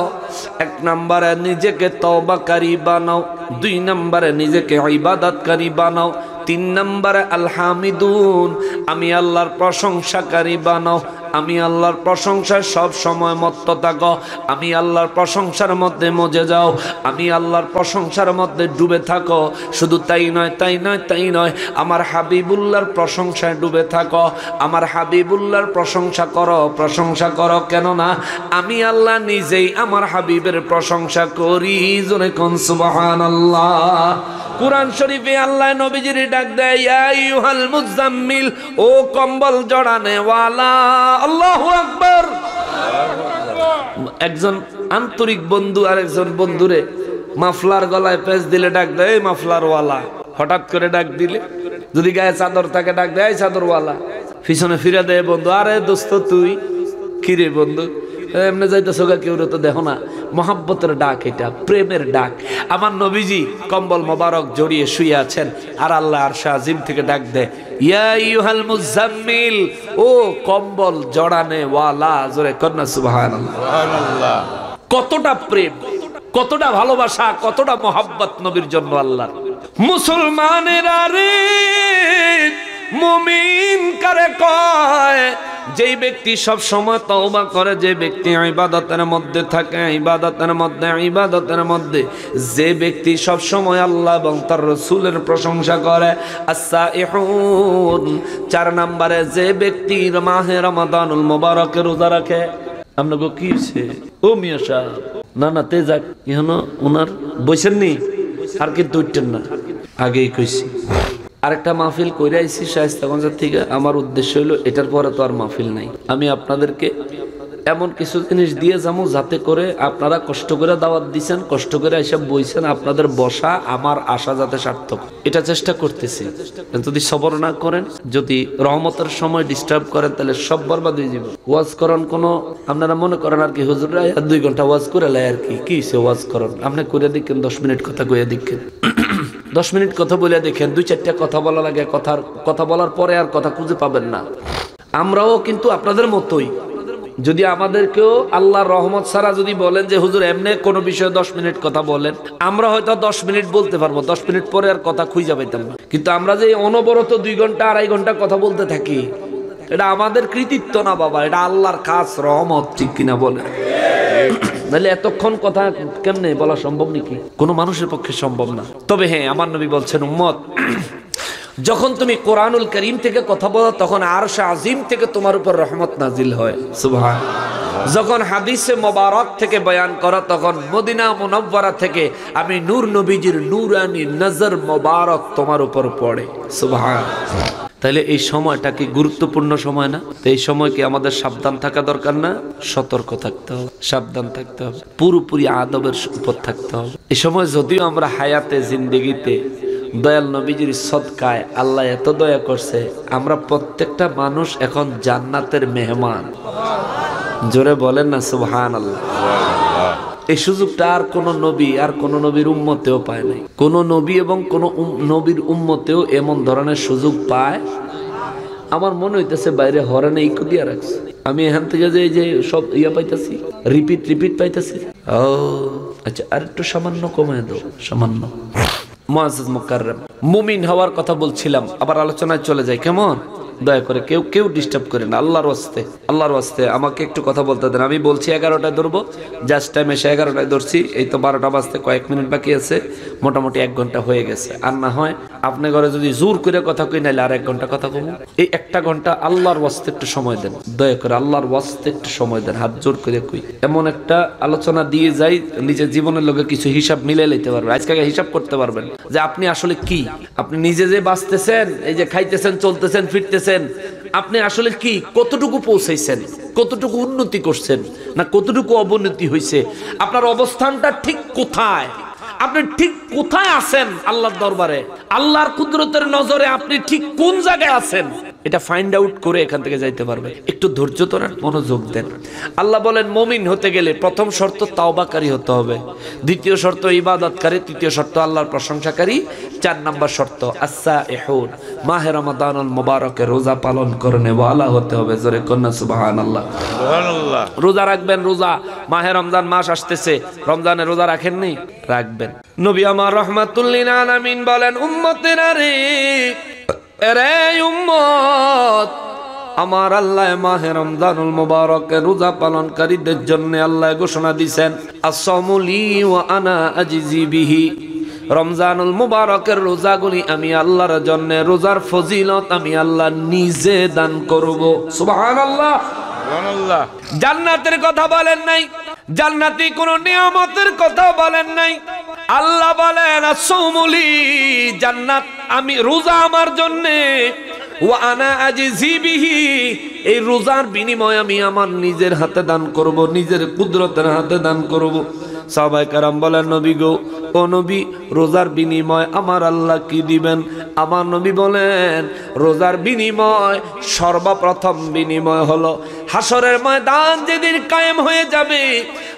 1 নম্বরে নিজেকে তওবাকারী বানাও, 2 নম্বরে নিজেকে ইবাদতকারী বানাও, 3 নম্বরে আলহামিদুন, আমি আল্লাহর প্রশংসাকারী বানাও। আমি আল্লাহর প্রশংসায় সব সময় মত্ত থাকো। আমি আল্লাহর প্রশংসার মধ্যে মজে যাও। আমি আল্লাহর প্রশংসার মধ্যে ডুবে থাকো। শুধু তাই নয়, তাই নয়, তাই নয়, আমার হাবিবুল্লাহর প্রশংসায় ডুবে থাকো। আমার হাবিবুল্লাহর প্রশংসা করো, প্রশংসা করো। কেননা আমি আল্লাহ নিজেই আমার হাবিবের প্রশংসা করি। জোরে কোন সুবহানাল্লাহ। কুরআন শরীফে আল্লাহ নবীজির ডাক দেয়, ইয়া আইয়ুহাল মুজাম্মিল, ও কম্বল জড়ানে ওয়ালা। আল্লাহু আকবার। একজন আন্তরিক বন্ধু আর একজন বন্ধুরে মাফলার গলায় পেঁচ দিলে ডাক দেয়, এই মাফলার ওয়ালা। হঠাৎ করে ডাক দিলে, যদি গায়ে চাদর থাকে ডাক দেয়, এই চাদর ওয়ালা। পিছনে ফিরে দেয় বন্ধু, আরে দোস্ত তুই কি রে বন্ধু, এমনি যাইতেছ গা, কেউ তো দেখো না। মহাব্বতের ডাক, এটা প্রেমের ডাক। আমার নবীজি কম্বল মোবারক জড়িয়ে শুয়ে আছেন, আর আল্লাহ আরশে আজিম থেকে ডাক দেয়, ইয়া আইয়ুহাল মুজাম্মিল, ও কম্বল জড়ানে ওয়ালা। জোরে কন্না সুবহানাল্লাহ। সুবহানাল্লাহ। কতটা প্রেম, কতটা ভালোবাসা, কতটা মহাব্বত নবীর জন্য আল্লাহ। মুসলমানেরা রে, মুমিন কারে কয়? যেই ব্যক্তি সব সময় তওবা করে, যে ব্যক্তি ইবাদতের মধ্যে থাকে, ইবাদতের মধ্যে, ইবাদতের মধ্যে, যে ব্যক্তি সব সময় আল্লাহ এবং তার রাসূলের প্রশংসা করে। আস-সাইহুন, 4 নম্বরে যে ব্যক্তি মাহে রমাদানুল মুবারকে রোজা রাখে। আপনাকে কি হইছে ও মিয়া সাহেব? না না, তে যাক, এখনো ওনার বইছেননি, আর কিন্তু উঠতেন না, আগেই কইছি। আরেকটা মাহফিল কইরা আইছি শায়েস্তাগঞ্জ থেকে। আমার উদ্দেশ্য হলো, এটার পরে তো আর মাহফিল নাই। আমি আপনাদেরকে এমন কিছু জিনিস দিয়ে যাবো যাতে করে আপনারা কষ্ট করে দাওয়াত দিচ্ছেন, কষ্ট করে এসব বইছেন, আপনাদের বসা আমার আশা যাতে সার্থক, এটা চেষ্টা করতেছি। যদি সবর না করেন, যদি রহমতের সময় ডিস্টার্ব করেন, তাহলে সব বরবাদ হয়ে যাবে। ওয়াজ করেন কোনো, আপনারা মনে করেন আর কি হুজুররা 2 ঘন্টা ওয়াজ করে লাই আর কি, কি হইছে ওয়াজ করেন, আপনি করে দেখেন 10 মিনিট কথা কইয়া দেখেন, 10 মিনিট কথা বলে দেখেন, 2-4টা কথা বলা লাগে, কথা বলার পরে আর কথা খুঁজে পাবেন না। আমরাও কিন্তু আপনাদের মতোই, যদি আমাদেরকেও আল্লাহর রহমত ছাড়া যদি বলেন যে হুজুর এমনি কোনো বিষয়ে 10 মিনিট কথা বলেন, আমরা হয়তো 10 মিনিট বলতে পারবো, 10 মিনিট পরে আর কথা খুঁজে পাইতাম না। কিন্তু আমরা যে অনবরত 2 ঘন্টা 2.5 ঘন্টা কথা বলতে থাকি, এটা আমাদের কৃতিত্ব না বাবা, এটা আল্লাহর খাস রহমত, ঠিক কিনা বলে? নাহলে এতক্ষণ কথা কেমনে বলা সম্ভব নাকি? কোনো মানুষের পক্ষে সম্ভব না। তবে হ্যাঁ, আমার নবী বলছেন, উম্মত, যখন তুমি কোরআনুল কারীম থেকে কথা বলো, তখন আরশে আজিম থেকে তোমার উপর রহমত নাজিল হয়। সুবহানাল্লাহ। যখন হাদিসে মোবারক থেকে বয়ান করো, তখন মদিনা মুনাওয়ারা থেকে আমি নূর নবীজির নূরানি নজর মোবারক তোমার উপর পড়ে। সুবহানাল্লাহ। তাহলে এই সময়টা কি গুরুত্বপূর্ণ সময় না? তো এই সময় কি আমাদের সাবধান থাকা দরকার না? সতর্ক থাকতে হবে, সাবধান থাকতে হবে, পুরোপুরি আদবের উপর থাকতে হবে। এই সময় যদিও আমরা হায়াতে জিন্দেগিতে দয়াল নবীজির সদকায় আল্লাহ এত দয়া করছে, আমরা প্রত্যেকটা মানুষ এখন জান্নাতের মেহমান। জোরে বলেন না সুবহানাল্লাহ। এই সুযোগটা আর কোন নবী আর কোন নবীর উম্মতেও পায় নাই। কোন নবী এবং কোন নবীর উম্মতেও এমন ধরনের সুযোগ পায়। আমার মনে হইতেছে বাইরে হরেনে ইকো দিয়া রাখছে। আমি এখান থেকে যে এই যে সব ইয়া পাইতেছি, রিপিট পাইতেছি। ও আচ্ছা, আর একটু সামান্য কমায় দাও, সামান্য। মুআজ্জাজ মুকাররম, মুমিন হওয়ার কথা বলছিলাম, আবার আলোচনায় চলে যাই কেমন? দয়া করে কেউ ডিস্টার্ব করেন, আল্লাহর ওয়াস্তে আমাকে একটু কথা বলতে দেন। আমি বলছি 11টায় ধরবো, জাস্ট টাইম এসে 11টায় ধরছি। এই তো 12টা বাজতে কয়েক মিনিট বাকি আছে, মোটামুটি 1 ঘন্টা হয়ে গেছে। আর না হয় আপনি ঘরে যদি জোর করে কথা কই, নাইলে আর 1 ঘন্টা কথা কম। এই 1টা ঘন্টা আল্লাহর ওয়াস্তে একটু সময় দেন, দয়া করে আল্লাহর ওয়াস্তে একটু সময় দেন, হাত জোর করে কই। এমন একটা আলোচনা দিয়ে যাই, নিজের জীবনের লগে কিছু হিসাব মিলে লইতে পারবেন। আজকে হিসাব করতে পারবেন যে আপনি আসলে কি, আপনি নিজে যে বাঁচতেছেন, এই যে খাইতেছেন, চলতেছেন, ফিরতেছেন, আপনি আসলে কি, কতটুকু পৌঁছাইছেন, কতটুকু উন্নতি করছেন, না কতটুকু অবনতি হয়েছে, আপনার অবস্থানটা ঠিক কোথায়, আপনি ঠিক কোথায় আছেন আল্লাহর দরবারে, আল্লাহর কুদরতের নজরে আপনি ঠিক কোন জায়গায় আছেন, এটা ফাইন্ড আউট করে এখান থেকে যাইতে পারবে। একটু ধৈর্য ধরেন, মনোযোগ দেন। আল্লাহ বলেন মুমিন হতে গেলে প্রথম শর্ত তাওবাকারী হতে হবে, দ্বিতীয় শর্ত ইবাদতকারী, তৃতীয় শর্ত আল্লাহর প্রশংসাকারী, 4 নম্বর শর্ত আস-সাইহুন, মাহে রমাদানুল মুবারকে রোজা পালন করনে ওয়ালা হতে হবে। জোরে কন্যা সুবহানাল্লাহ। সুবহানাল্লাহ। রোজা রাখবেন, রোজা, মাহে রমজান মাস আসতেছে, রমজানে রোজা রাখেননি, রাখবেন। নবী আমার রাহমাতুল লিল আলামিন বলেন, উম্মতেরা রে, এরে উম্মত আমার, আল্লাহ মাহে রমজানুল মুবারকে রোজা পালনকারীদের জন্য আল্লাহ ঘোষণা দিবেন, আস-সাওমু লি ওয়া আনা আজজি বিহি। রমজানুল মুবারকের রোজাগুলি আমি আল্লাহর জন্য, রোজার ফজিলত আমি আল্লাহ নিজে দান করব। সুবহানাল্লাহ। সুবহানাল্লাহ। জান্নাতের কথা বলেন নাই, জান্নাতি কোন নিয়ামতের কথা বলেন নাই। আল্লাহ বলেন আস-সাওমু লি, জান্নাত আমি, রোজা আমার জন্য, ওয়া আনা আজজি বিহি, এই রোজার বিনিময় আমি আমার নিজের হাতে দান করব, নিজের কুদরতের হাতে দান করব। সাহাবায়ে কেরাম বলেন, নবী গো, ও নবী, রোজার বিনিময় আমার আল্লাহ কি দিবেন? আমার নবী বলেন, রোজার বিনিময়, সর্বপ্রথম বিনিময় হলো হাসরের ময়দান যেদিন কায়েম হয়ে যাবে,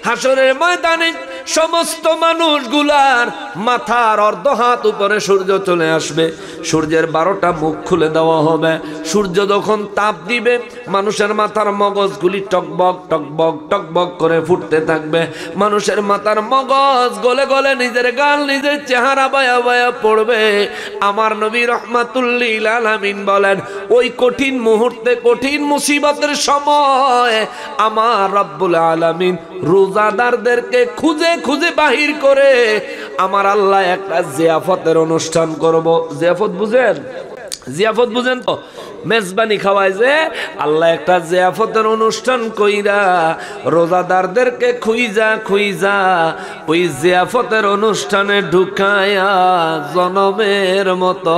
হাসরের ময়দানে সমস্ত মানুষগুলার মাথার অর্ধ হাত উপরে সূর্য চলে আসবে, সূর্যের 12টা মুখ খুলে দেওয়া হবে। সূর্য যখন তাপ দিবে, মানুষের মাথার মগজগুলি টকবক টকবক টকবক করে ফুটতে থাকবে। মানুষের মাথার মগজ গলে গলে নিজের গাল, নিজের চেহারা বায়া বায়া পড়বে। আমার নবী রাহমাতুল লিল আলামিন বলেন, ওই কঠিন মুহূর্তে, কঠিন মুসিবতের সময় আমার রব্বুল আলামিন রোজাদারদেরকে খুঁজে খুঁজে বাহির করে আমার আল্লাহ একটা জিয়াফতের অনুষ্ঠান করব। জিয়াফত বুঝেন? জিয়াফত বুঝেন তো? মেজবানি খাওয়ায় যে আল্লাহ একটা জিয়াফতের অনুষ্ঠান কইরা রোজাদারদেরকে খুইজা ওই জিয়াফতের অনুষ্ঠানে ঢুকায়া জনমের মতো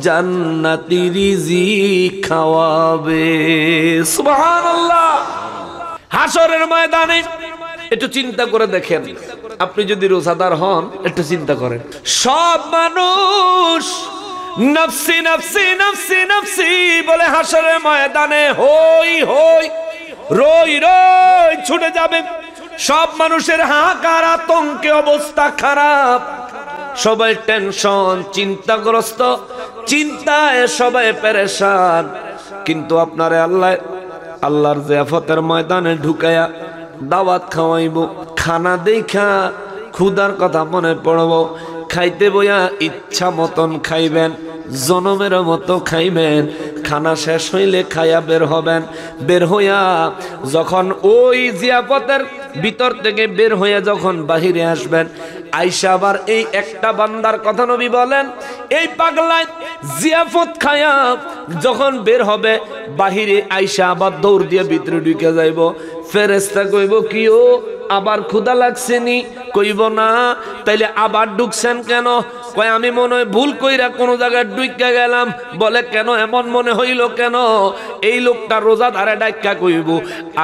জান্নাতি রিজিক খাওয়াবে। সুবহানাল্লাহ। হাসরের ময়দানে একটু চিন্তা করে দেখেন, আপনি যদি রোজাদার হন, একটু চিন্তা করেন, সব মানুষ নফসি নফসি নফসি নফসি বলে হাসরের ময়দানে হই হই রই রই ছুটে যাবে। সব মানুষের হাহাকার, আতঙ্কে অবস্থা খারাপ, সবাই টেনশন, চিন্তাগ্রস্ত, চিন্তায় সবাই পেরেশান। কিন্তু আপনারে আল্লাহর জিয়াফতের ময়দানে ঢুকায়া দাওয়াত খাওয়াইব, খানা দেখা ক্ষুধার কথা মনে পড়ব, খাইতে বইয়া ইচ্ছা মতন খাইবেন, জনমের মতো খাইবেন। খানা শেষ হইলে খাইয়া বের হবেন, বের হইয়া যখন ওই জিয়াফতের ভিতর থেকে বের হইয়া যখন বাহিরে আসবেন, আইসা আবার এই একটা বান্দার কথা নবী বলেন, এই পাগলায় জিয়াফত খায়া যখন বের হবে বাহিরে, আইসা আবার দৌড় দিয়ে ভিতরে ঢুকে যাইব। ফেরেশতা কইব, কি ও আবার ক্ষুধা লাগছে নি? কইব না। তাইলে আবার ঢুকছেন কেন? কয় আমি মনে হয় ভুল কইরা কোন জায়গায় ডুইকা গেলাম। বলে কেন এমন মনে হইল কেন? এই লোকটা রোজাদারে ডাক্কা কইব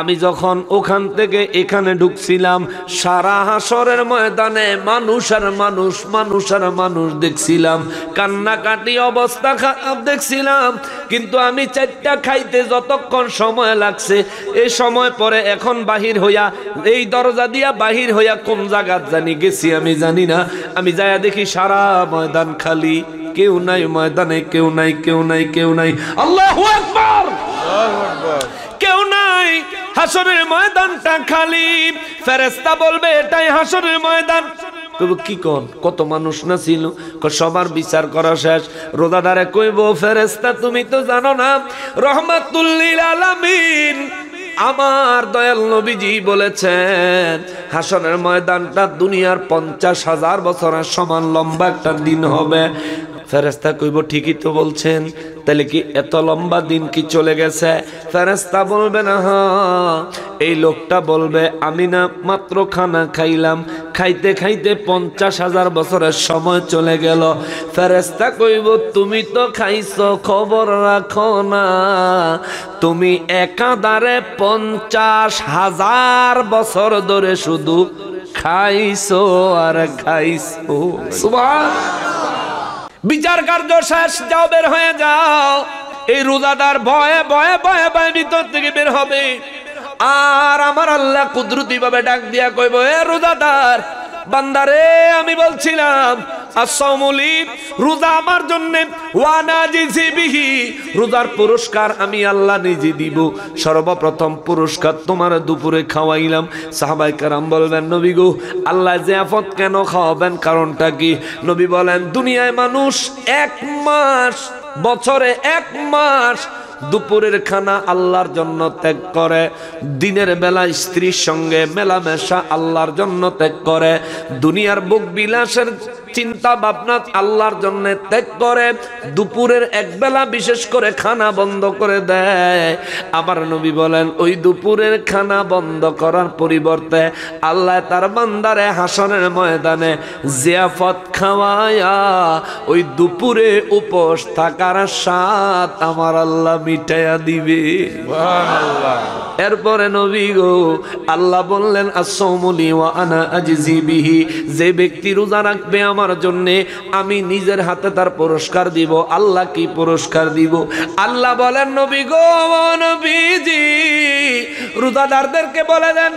আমি যখন ওখান থেকে এখানে ঢুকছিলাম সারা হাসরের ময়দানে মানুষ আর মানুষ, মানুষ আর মানুষ দেখছিলাম, কান্নাকাটি অবস্থা খারাপ দেখছিলাম, কিন্তু আমি চারটা খাইতে যতক্ষণ সময় লাগছে এই সময় পরে এখন বাহির হইয়া এই দরজা দিয়া বাহির হইয়া কোন জায়গা জানি গেছি আমি জানি না। আমি যাইয়া দেখি সারা ময়দান খালি, কেউ নাই ময়দানে, কেউ নাই, কেউ নাই, কেউ নাই। আল্লাহু আকবার, কেউ নাই। হাসরের ময়দানটা খালি। ফেরেশতা বলবে এটাই হাসরের ময়দান। কি কোন কত মানুষ না ছিল? সবার বিচার করা শেষ। রোজাদারে কইব ফেরেশতা তুমি তো জানো না রহমাতুল লিল আলামিন আমার দয়াল নবীজি বলেছেন হাসরের ময়দানটা দুনিয়ার 50,000 বছরের সমান লম্বা একটা দিন হবে। ফেরেশতা কইব ঠিকই তো বলছেন, তাহলে কি এত লম্বা দিন কি চলে গেছে? ফেরেশতা বলবে না, হ্যাঁ। এই লোকটা বলবে আমি না মাত্র খানা খাইলাম, খাইতে খাইতে 50,000 বছরের সময় চলে গেল। ফেরেশতা কইব তুমি তো খাইছো খবর রাখো না, তুমি একাধারে 50,000 বছর ধরে শুধু খাইছো আর খাইছো। সুবহানাল্লাহ। বিচার কার্য শেষ, যাও বের হয়ে যাও। এই রোজাদার ভয়ে ভয়ে ভয়ে ভয়ে ভিতর থেকে বের হবে। আর আমার আল্লাহ কুদরতি ভাবে ডাক দিয়া কইব এ রোজাদার বান্দারে আমি বলছিলাম আসসামুলি রোজা আমার জন্য ওয়ানা জিবিহি, রোজার পুরস্কার আমি আল্লাহ নিজে দিব। সর্বপ্রথম পুরস্কার তোমার দুপুরে খাওয়াইলাম। সাহাবায়ে কেরাম বলবেন নবী গো আল্লাহ জিয়াফত কেন খাওয়াবেন, কারণটা কি? নবী বলেন দুনিয়ায় মানুষ 1 মাস, বছরে 1 মাস দুপুরের খানা আল্লাহর জন্য ত্যাগ করে, দিনের বেলা স্ত্রীর সঙ্গে মেলামেশা আল্লাহর জন্য ত্যাগ করে, দুনিয়ার ভোগ বিলাসের চিন্তা ভাবনা আল্লাহর জন্য ত্যাগ করে, দুপুরের একবেলা বিশেষ করে খানা বন্ধ করে দেয়। আমার নবী বলেন ওই দুপুরের খানা বন্ধ করার পরিবর্তে আল্লাহ তার বান্দারে হাসরের ময়দানে জিয়াফত খাওয়ায়া ওই দুপুরে উপোস থাকার স্বাদ আমার আল্লাহ মিটাইয়া দিবে। সুবহানাল্লাহ। এরপরে নবী গো আল্লাহ বললেন আসসামুলি ওয়া আনা আজজি বিহি, যে ব্যক্তি রোজা রাখবে আমার জন্য আমি নিজের হাতে তার পুরস্কার দিব। আল্লাহ কি পুরস্কার দিব? আল্লাহ বলেন নবী গো নবীজি রোজাদারদেরকে বলে দেন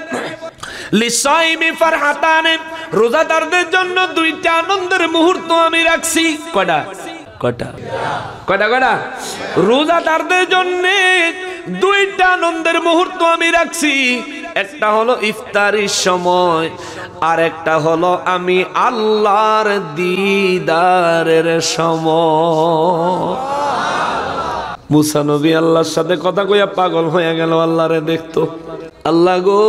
লিসাইমি ফারহাতানে, রোজাদারদের জন্য 2টা আনন্দের মুহূর্ত আমি রাখছি। কয়টা কয়টা কয়টা কয়টা? রোজাদারদের জন্য 2টা আনন্দের মুহূর্ত আমি রাখছি। একটা হলো ইফতারির সময়, আর একটা হলো আমি আল্লাহর দিদারের সময়। মুসা নবী আল্লাহর সাথে কথা কইয়া পাগল হয়ে গেল, আল্লাহরে দেখতো। আল্লাহ গো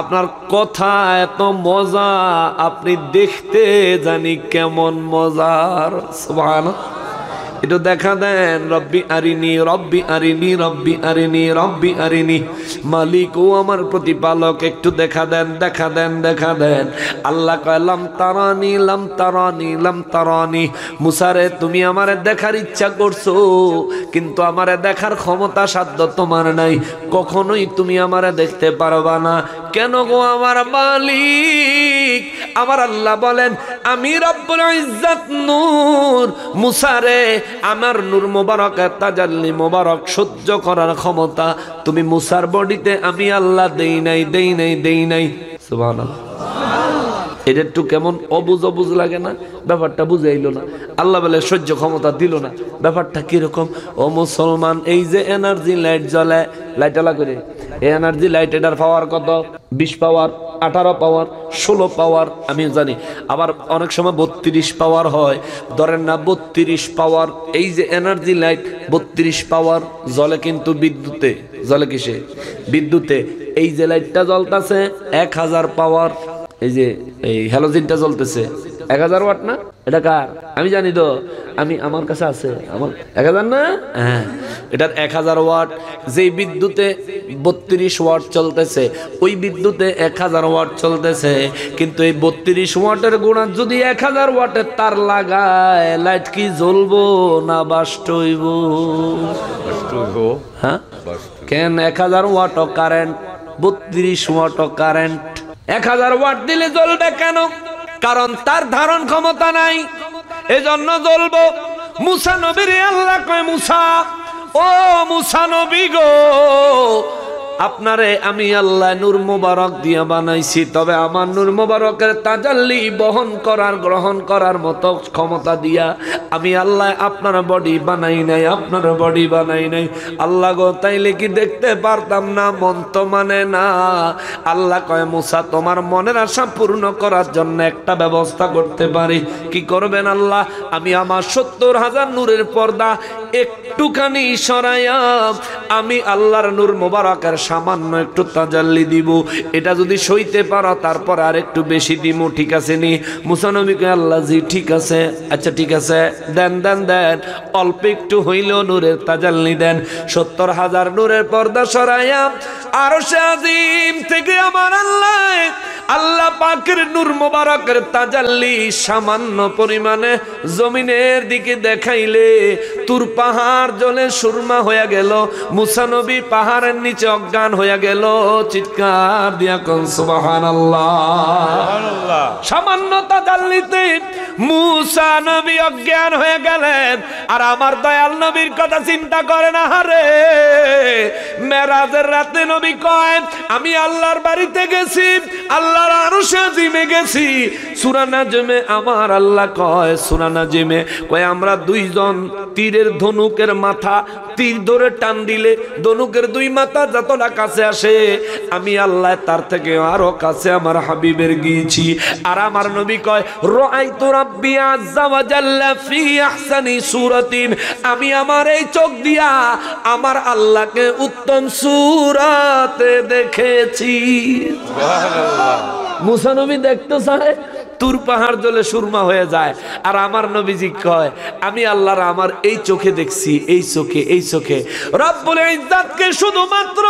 আপনার কথা এত মজা, আপনি দেখতে জানি কেমন মজার। সুবহানাল্লাহ। একটু দেখা দেন রব্বি আরিনি রব্বি আরিনি রব্বি আরিনি রব্বি আরিনি, মালিক ও আমার প্রতিপালক একটু দেখা দেন দেখা দেন দেখা দেন। আল্লাহ কয় লাম তারানি লাম তারানি লাম তারানি, মুসারে তুমি আমারে দেখার ইচ্ছা করছো কিন্তু আমারে দেখার ক্ষমতা সাধ্য তোমার নাই, কখনোই তুমি আমারে দেখতে পারবা না। কেন গো আমার মালিক? আমার আল্লাহ বলেন আমি রব্বুল ইজ্জত নূর, মুসারে আমার নূর মোবারক তাজাল্লি মোবারক সহ্য করার ক্ষমতা তুমি মুসার বডিতে আমি আল্লাহ দেই নাই দেই নাই দেই নাই। সুবহানাল্লাহ। এটা একটু কেমন অবুঝ অবুঝ লাগে না? ব্যাপারটা বুঝাইলো না। আল্লাহ বলে সহ্য ক্ষমতা দিল না। ব্যাপারটা কিরকম? ও মুসলমান, এই যে এনার্জি লাইট জ্বলে, লাইট আলা করে এই এনার্জি লাইট, এটার পাওয়ার কত? 20 পাওয়ার, 18 পাওয়ার, 16 পাওয়ার আমি জানি। আবার অনেক সময় 32 পাওয়ার হয়। ধরেন না 32 পাওয়ার। এই যে এনার্জি লাইট 32 পাওয়ার জ্বলে, কিন্তু বিদ্যুতে জ্বলে। কিসে? বিদ্যুতে। এই যে লাইটটা জ্বলতেছে 1000 পাওয়ার। এই যে এই হ্যালোজিনটা জ্বলতেছে 1000 ওয়াট না? এটা কার? আমি জানি তো, আমি আমার কাছে আছে, আমার 1000 না? হ্যাঁ, এটার 1000 ওয়াট। যেই বিদ্যুতে 32 ওয়াট চলতেছে, ওই বিদ্যুতে 1000 ওয়াট চলতেছে। কিন্তু এই 32 ওয়াটের গুণা যদি 1000 ওয়াটের তার লাগায়, লাইট কি জ্বলবো না বাস্ট হইব? হ্যাঁ, কেন? 1000 watt current, 32 watt current. 1000 watt দিলে জ্বলবে কেন? কারণ তার ধারণ ক্ষমতা নাই, এজন্য জ্বলবো। মুসা নবীর আল্লাহ কয়, মুসা, ও মুসা নবী গো, আপনারে আমি আল্লাহ নূর মোবারক দিয়া বানাইছি, তবে আমার নূর মোবারকের তাজাল্লি বহন করার, গ্রহণ করার মতো ক্ষমতা দিয়া আমি আল্লাহ আপনার বডি বানাই নাই, আপনার বডি বানাই নাই। আল্লাহ গো, তাইলে কি দেখতে পারতাম না? মন তো মানে না। আল্লাহ কয়, মুসা, তোমার মনের আশা পূর্ণ করার জন্য একটা ব্যবস্থা করতে পারি। কি করবেন আল্লাহ? আমি আমার 70,000 নূরের পর্দা একটুখানি সরাইয়া আমি আল্লাহর নূর মোবারকের সামান্য একটু তাজাল্লি দিব। এটা যদি সইতে পারো তারপর আর একটু বেশি দিব, ঠিক আছে নি? মুসা নবী কয়, আল্লাহ জি ঠিক আছে, আচ্ছা ঠিক আছে, দেন দেন দেন, অল্প একটু হইলেও নূরের তাজাল্লি দেন। 70,000 নূরের পর্দা সরাইয়া আরশে আজিম থেকে আমার আল্লাহ পাকের নূর মোবারকের তাজাল্লি সামান্য পরিমাণে জমিনের দিকে দেখাইলে তুর পাহাড় জ্বলে সুরমা হয়ে গেল। মুসা নবী পাহাড়ের নিচে অজ্ঞান হয়ে গেল। চিৎকার দিয়া কোন সুবহানাল্লাহ। সামান্য তাজাল্লিতে মুসা নবী অজ্ঞান হয়ে গেলেন। আর আমার দয়াল নবীর কথা চিন্তা করে না হারে। মেরাজের রাতে নবী কয়, আমি আল্লাহর বাড়িতে গেছি, আল্লাহর আরশে আজিমে গেছি। সূরা নাজমে আমার আল্লাহ কয়, সূরা নাজমে কয়, আমরা দুইজন তীরের ধনুকের মাথা তীর ধরে টান দিলে ধনুকের দুই মাথা যতটা কাছে আসে, আমি আল্লাহ তার থেকে আরো কাছে আমার হাবিবের গিয়েছি। আর আমার নবী কয়, রাআইতু রাব্বি আযজা ওয়া জাল্লা ফি আহসানি সূরাতিন, আমি আমার এই চোখ দিয়া আমার আল্লাহকে উত্তম সূরাতে দেখেছি। সুবহানাল্লাহ। মুসা নবী দেখতে চায়, তুর পাহাড় জ্বলে সুরমা হয়ে যায়। আর আমার নবীজি কয়, আমি আল্লাহর আমার এই চোখে দেখছি, এই চোখে, এই চোখে রব্বুল ইজ্জতকে শুধুমাত্র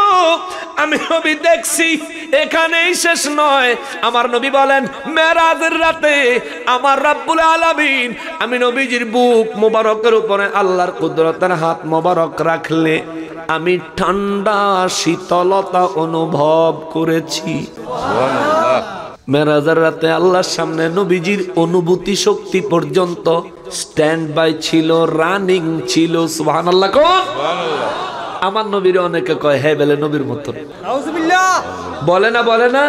আমি নবী দেখছি। এখানেই শেষ নয়। আমার নবী বলেন, মেরাজের রাতে আমার রব্বুল আলামিন আমি নবীজির বুক মোবারকের উপরে আল্লাহর কুদরতের হাত মোবারক রাখলে আমি ঠান্ডা শীতলতা অনুভব করেছি। সুবহানাল্লাহ। মেরাজের রাতে আল্লাহর সামনে নবীজির অনুভূতি শক্তি পর্যন্ত স্ট্যান্ড বাই ছিল, রানিং ছিল। সুবহানাল্লাহ। সুবহানাল্লাহ। আমার নবীর অনেকে কয়, হ্যাঁ বলে নবীর মতন। নাউজুবিল্লাহ। বলে না, বলে না।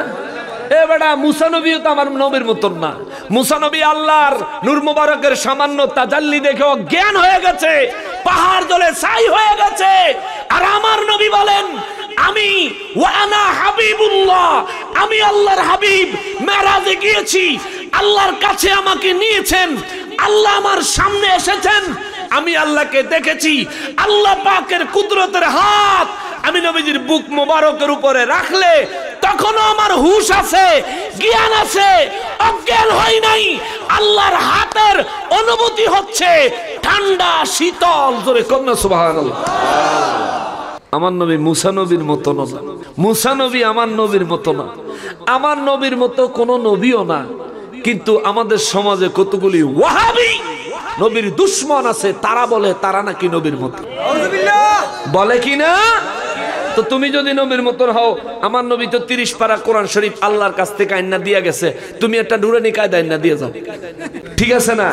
এ বেটা, মুসা নবীও তো আমার নবীর মতন না। মুসা নবী আল্লাহর নূর মুবারকের সামান্য তাজাল্লি দেখে অজ্ঞান হয়ে গেছে, পাহাড় জ্বলে ছাই হয়ে গেছে। আর আমার নবী বলেন, আমি ওয়ানা হাবিবুল্লাহ, আমি আল্লাহর হাবিব, মেরাজে গিয়েছি, আল্লাহর কাছে আমাকে নিয়েছেন, আল্লাহ আমার সামনে এসেছেন, আমি আল্লাহকে দেখেছি। আল্লাহ পাকের কুদরতের হাত আমি নবীজির বুক মোবারকের উপরে রাখলে তখনও আমার হুশ আছে, জ্ঞান আছে, অজ্ঞান হয় নাই। আল্লাহর হাতের অনুভূতি হচ্ছে ঠান্ডা শীতল। জোরে কন্যা সুবহানাল্লাহ। আমার নবী মুসা নবীর মতো না। মুসা নবী আমার নবীর মতো না। আমার নবীর মতো কোন নবীও না। কিন্তু আমাদের সমাজে কতগুলি ওয়াহাবি নবীর দুশ্মন আছে, তারা বলে তারা নাকি নবীর মতো। বলে কি না? তো তুমি যদি নবীর মতন হও, আমার নবী তো 30 পারা কোরআন শরীফ আল্লাহর কাছ থেকে আইনা দিয়া গেছে, তুমি একটা নুরানি কায়দা আইনা দিয়ে যাও, ঠিক আছে না?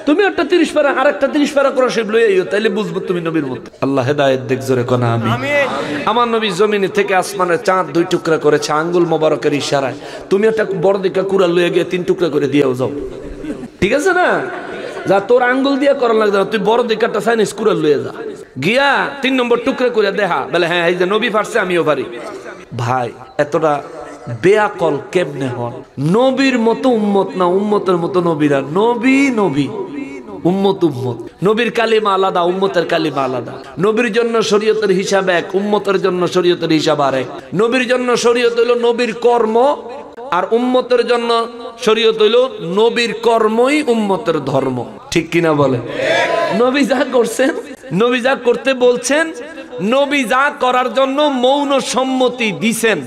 তুমি একটা 30 পারা আর একটা 30 পারা কোরআন শরীফ লই আইও, তাইলে বুঝবো তুমি নবীর মতো। আল্লাহ হেদায়েত দেখ, জোরে কোন আমিন। আমার নবী জমিনে থেকে আসমানের চাঁদ 2 টুকরা করেছে আঙ্গুল মোবারকের ইশারায়। তুমি একটা বড় দিকা কুরআন লইয়া গিয়ে 3 টুকরা করে দিয়েও যাও, ঠিক আছে না? যা, তোর আঙ্গুল দিয়ে করা লাগবে না, তুই বড় দিকাটা চাইনিজ কুরআন লইয়া যা, গিয়া 3 নম্বর টুকরা করে দেখা, বলে হ্যাঁ এই যে নবী পারছে আমিও পারি। ভাই, এতটা বেয়াকল কেমনে হন? নবীর মতো উম্মত না, উম্মতের মতো নবীরা। নবী নবী উম্মত উম্মত। নবীর কালিমা আলাদা, উম্মতের কালিমা আলাদা। নবীর জন্য শরীয়তের হিসাব এক, উম্মতের জন্য শরীয়তের হিসাব আরেক। নবীর জন্য শরীয়ত হইল নবীর কর্ম, আর উম্মতের জন্য শরীয়ত হইল নবীর কর্মই উম্মতের ধর্ম। ঠিক কিনা বলে? নবী যা করছেন, নবী যা করতে বলছেন, নবী যা করার জন্য মৌন সম্মতি দিছেন,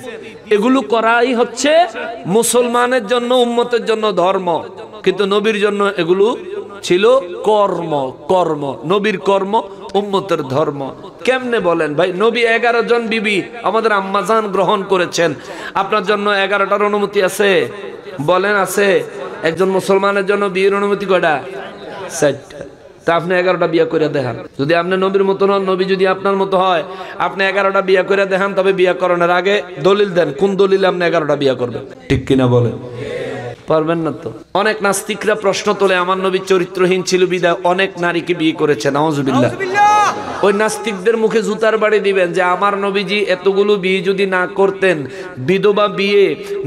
এগুলো করাই হচ্ছে মুসলমানের জন্য, উম্মতের জন্য ধর্ম। কিন্তু নবীর জন্য এগুলো ছিল কর্ম। কর্ম নবীর কর্ম, উম্মতের ধর্ম। কেমনে বলেন ভাই? নবী 11 জন বিবি আমাদের আম্মাজান গ্রহণ করেছেন। আপনার জন্য 11টার অনুমতি আছে? বলেন আছে? একজন মুসলমানের জন্য বিয়ের অনুমতি কয়টা? 4টা। তা আপনি 11টা বিয়ে করে দেখান। যদি আপনি নবীর মতো হন, নবী যদি আপনার মতো হয়, আপনি 11টা বিয়ে করে দেখান। তবে বিয়ে করানোর আগে দলিল দেন, কোন দলিলে আপনি 11টা বিয়ে করবেন। ঠিক কিনা বলেন? পারবেন না তো। অনেক নাস্তিকরা প্রশ্ন তোলে, আমার নবী চরিত্রহীন ছিল বিদায় অনেক নারীকে বিয়ে করেছে। নাউজুবিল্লাহ। ওই নাস্তিকদের মুখে জুতার বাড়ি দিবেন যে আমার নবীজি এতগুলো বিয়ে যদি না করতেন, বিধবা বিয়ে,